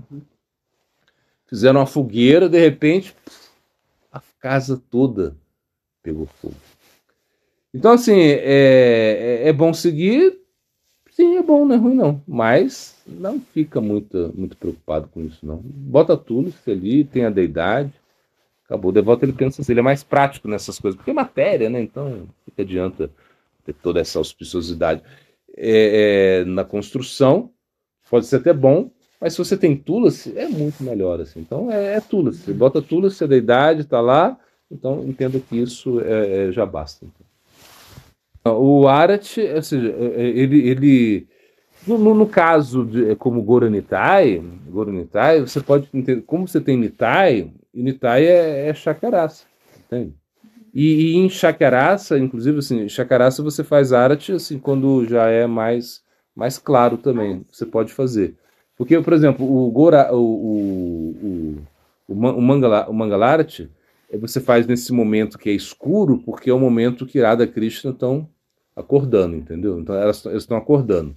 [SPEAKER 1] Fizeram uma fogueira, de repente, a casa toda pegou fogo. Então, assim, é bom seguir. Sim, é bom, não é ruim não. Mas não fica muito preocupado com isso, não. Bota tudo, se ali, tem a deidade. Acabou. O devoto ele pensa assim, ele é mais prático nessas coisas, porque é matéria, né? Então, o que adianta ter toda essa auspiciosidade? Na construção, pode ser até bom, mas se você tem Tulasi, é muito melhor, assim. Então, Tulasi. Você bota Tulasi, a deidade está lá, então entenda que isso já basta. O Arat, ou seja, ele no caso como Goranitai, você pode entender, como você tem Nitai, e Nitai é Chakarasa, entende? E em Chakarasa, inclusive, assim, Chakarasa você faz Arat assim, quando já é mais claro também, você pode fazer. Porque, por exemplo, o Mangalarati, você faz nesse momento que é escuro, porque é o momento que Radha e Krishna estão acordando, entendeu? Então eles estão acordando.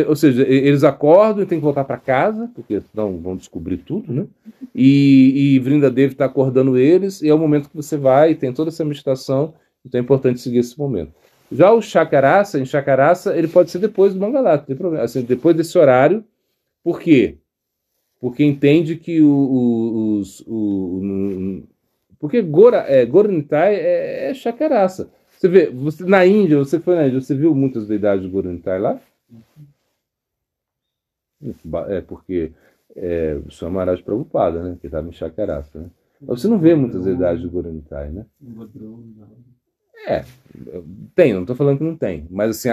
[SPEAKER 1] Ou seja, eles acordam e tem que voltar para casa, porque senão vão descobrir tudo, né? E Vrindadevi está acordando eles, e é o momento que você vai, e tem toda essa meditação, então é importante seguir esse momento. Já o Chakarasa, em Chakarasa, ele pode ser depois do Mangalata, não tem problema. Assim, depois desse horário, por quê? Porque entende que porque Goranitai é Chakarasa. Você vê, na Índia, você foi na Índia, você viu muitas deidades de Goranitai lá? Porque o Swami Maharaj Prabhupada, né? Que estava em Chakarasa, né? Você não vê muitas deidades de Goranitai, né? É, tem, não estou falando que não tem. Mas assim,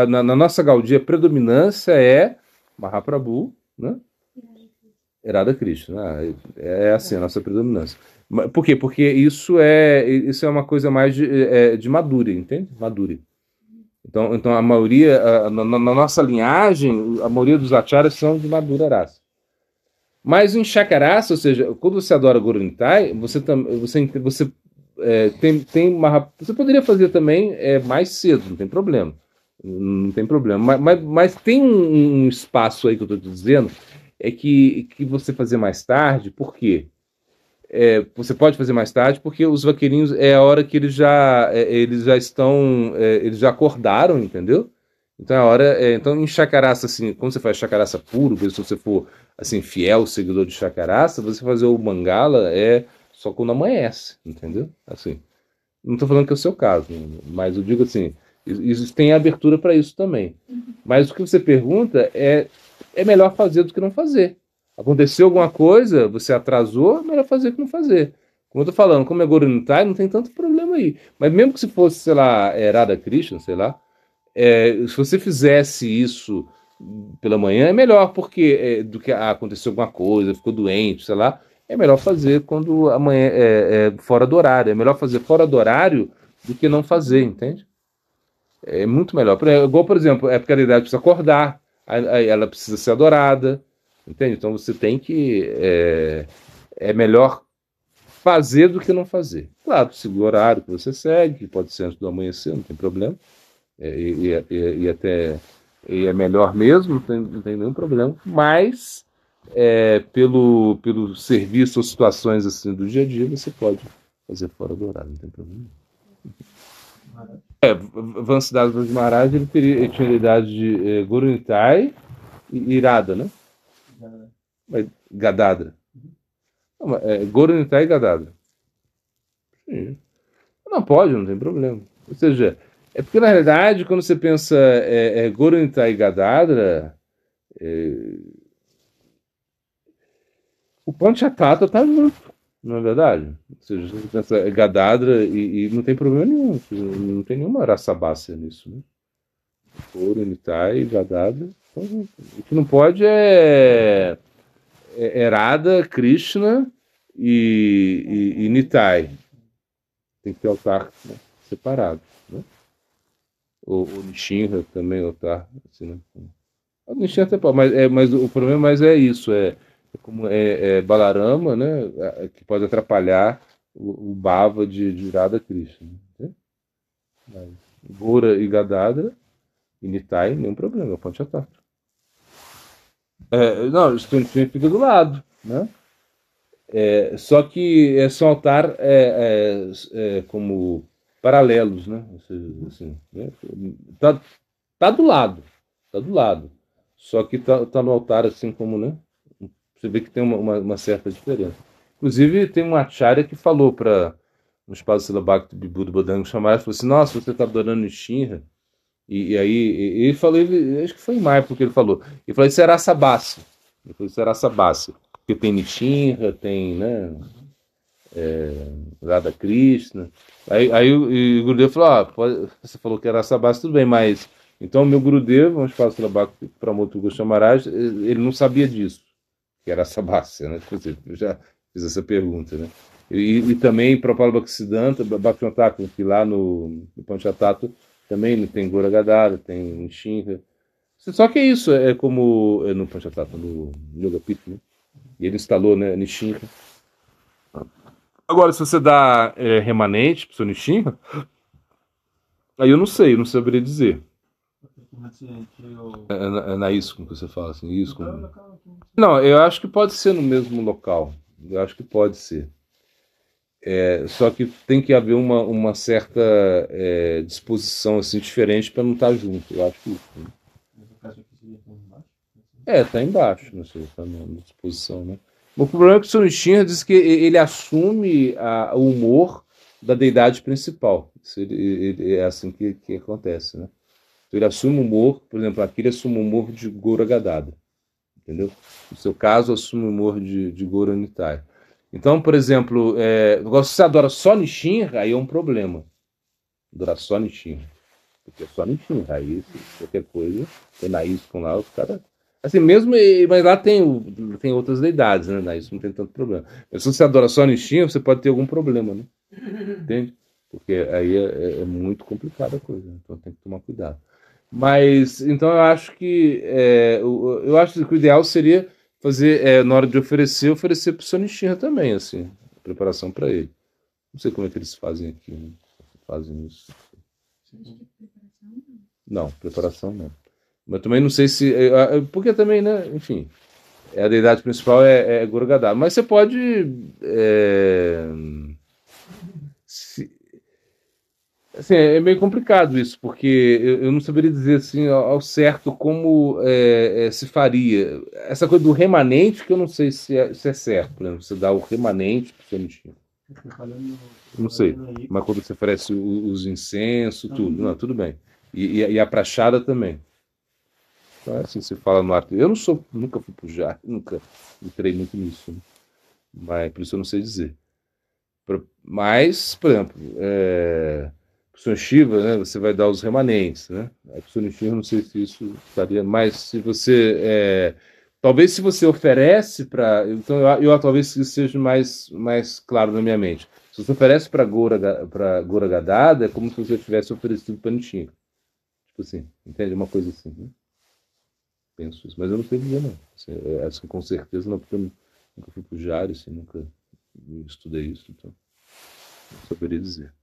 [SPEAKER 1] na nossa Gaudia, a predominância é Mahaprabhu, né? Radha Krishna, né? É assim a nossa predominância. Por quê? Porque isso é uma coisa mais de Madhuri, entende? Madhuri. Então a maioria, na nossa linhagem, a maioria dos acharyas são de Madhura Rasa. Mas em Chakarasa, ou seja, quando você adora Goranitai, você você poderia fazer também mais cedo, não tem problema. Não tem problema. Mas tem um espaço aí que eu estou te dizendo, que você fazer mais tarde, por quê? Você pode fazer mais tarde porque os vaqueirinhos é a hora que eles já estão, eles já acordaram, entendeu? Então é a hora, então em Chacaraça, assim, quando você faz Chacaraça puro, se você for assim fiel seguidor de Chacaraça, você fazer o Mangala só quando amanhece, entendeu? Assim. Não estou falando que é o seu caso, mas eu digo assim, isso tem abertura para isso também. Mas o que você pergunta é melhor fazer do que não fazer. Aconteceu alguma coisa, você atrasou, é melhor fazer que não fazer. Como eu tô falando, como é Gorunitai, não tem tanto problema aí. Mas mesmo que se fosse, sei lá, Radha Krishna, sei lá, se você fizesse isso pela manhã, é melhor, porque do que aconteceu alguma coisa, ficou doente, sei lá, é melhor fazer quando amanhã é fora do horário. É melhor fazer fora do horário do que não fazer, entende? É muito melhor. Igual, por exemplo, a época da idade precisa acordar, aí ela precisa ser adorada, entende? Então você tem que. É melhor fazer do que não fazer. Claro, siga o horário que você segue, que pode ser antes do amanhecer, não tem problema. E até é melhor mesmo, não tem nenhum problema. Mas pelo serviço ou situações assim do dia a dia, você pode fazer fora do horário, não tem problema. Vansidade de Maharaj, ele tinha a idade de Guru Nitai e Irada, né? Gadadra. Não, Guru Nitai e Gadadra. Sim. Não pode, não tem problema. Ou seja, é porque na realidade, quando você pensa Guru Nitai e Gadadra, o Panchatattva está junto, não é verdade? Ou seja, você pensa Gadadra e não tem problema nenhum, não tem nenhuma raça-bácia nisso, né? Guru Nitai e Gadadra estão juntos. O que não pode é Radha, Krishna e Nitai. Tem que ter altar, né, separado. Né? O Nishinra também, altar. Assim, né? O Nishinra até pode, mas o problema mais é isso: como Balarama, né, que pode atrapalhar o Bhava de Radha Krishna. Né? Mas Gora e Gadadra e Nitai, nenhum problema, pode atar. Não, isso fica do lado, né? Só que são altar como paralelos, né? Ou seja, assim, né? Tá do lado, tá do lado. Só que tá no altar assim como, né? Você vê que tem uma certa diferença. Inclusive tem um acharya que falou para no espaço Silabhakti Bibuda Bodhanga Chamaraj, falou assim: nossa, você está adorando Nishinra. E aí ele falou, acho que foi em maio porque ele falou. Ele falou: isso era Sabácia. Ele falou: isso era Sabácia. Porque tem Nishinra, tem, né? Radha Krishna. Aí o Gurudev falou: você falou que era Sabácia, tudo bem, mas então o meu Gurudev, vamos falar sobre para Motu Goswamaraj, ele não sabia disso, que era Sabácia, né? Eu já fiz essa pergunta, né? E também Prabhupada Bhaktisiddhanta, Bhaktivinoda Thakur, que lá no Panchatattva também tem Gora Gadara, tem Nishinra. Só que é isso, é como no Panchatattva, no Yoga Pita, né? E ele instalou, né, Nishinra. Agora, se você dá remanente para o seu Nishinra, aí eu não saberia dizer. Na isso como você fala assim, isso como... Não, eu acho que pode ser no mesmo local. Eu acho que pode ser. Só que tem que haver uma certa disposição assim, diferente para não estar junto. Eu acho que isso. Né? Tá embaixo, não sei, tá na disposição, né? O problema é que o Sonishinra diz que ele assume o humor da deidade principal. É assim que acontece, né? Então ele assume o humor, por exemplo, aqui ele assume o humor de Gora Gadada, entendeu? No seu caso, assume o humor de Gora Nitai. Então, por exemplo, se você adora só Nishinra, aí é um problema. Adorar só Nishinra. Porque é só Nishinra. Aí, qualquer coisa, tem na com lá, os caras... Assim, mesmo, mas lá tem outras deidades, né? Na isso não tem tanto problema. Mas se você adora só Nishinra, você pode ter algum problema, né? Entende? Porque aí é muito complicada a coisa. Então tem que tomar cuidado. Mas, então eu acho que o ideal seria fazer, na hora de oferecer para o Sonishinra também, assim, a preparação para ele. Não sei como é que eles fazem aqui, né? Fazem isso. Não, preparação não. Mas também não sei se... porque também, né, enfim, a deidade principal é Guru Gadada. Mas você pode... Assim, é meio complicado isso, porque eu não saberia dizer assim ao certo como se faria. Essa coisa do remanente, que eu não sei se é certo, por exemplo, você dá o remanente para o seu Nishinra. Não sei, mas quando você oferece os incensos, tudo, não, tudo bem. E a prachada também. Então, assim, você fala no arte. Eu não sou, nunca fui pujar, nunca entrei muito nisso, né? Mas por isso eu não sei dizer. Mas, por exemplo, pro Sr. Shiva, né, você vai dar os remanentes, né? Aí pro Sr. Shiva, eu não sei se isso estaria, mas se você, talvez se você oferece para, então eu talvez isso seja mais claro na minha mente. Se você oferece para Gora Gadada, é como se você tivesse oferecido para Nishinga. Tipo assim, entende? Uma coisa assim, né? Penso isso, mas eu não sei dizer não. Assim, com certeza não, porque eu nunca fui pro Jari, assim, nunca estudei isso, então não saberia dizer.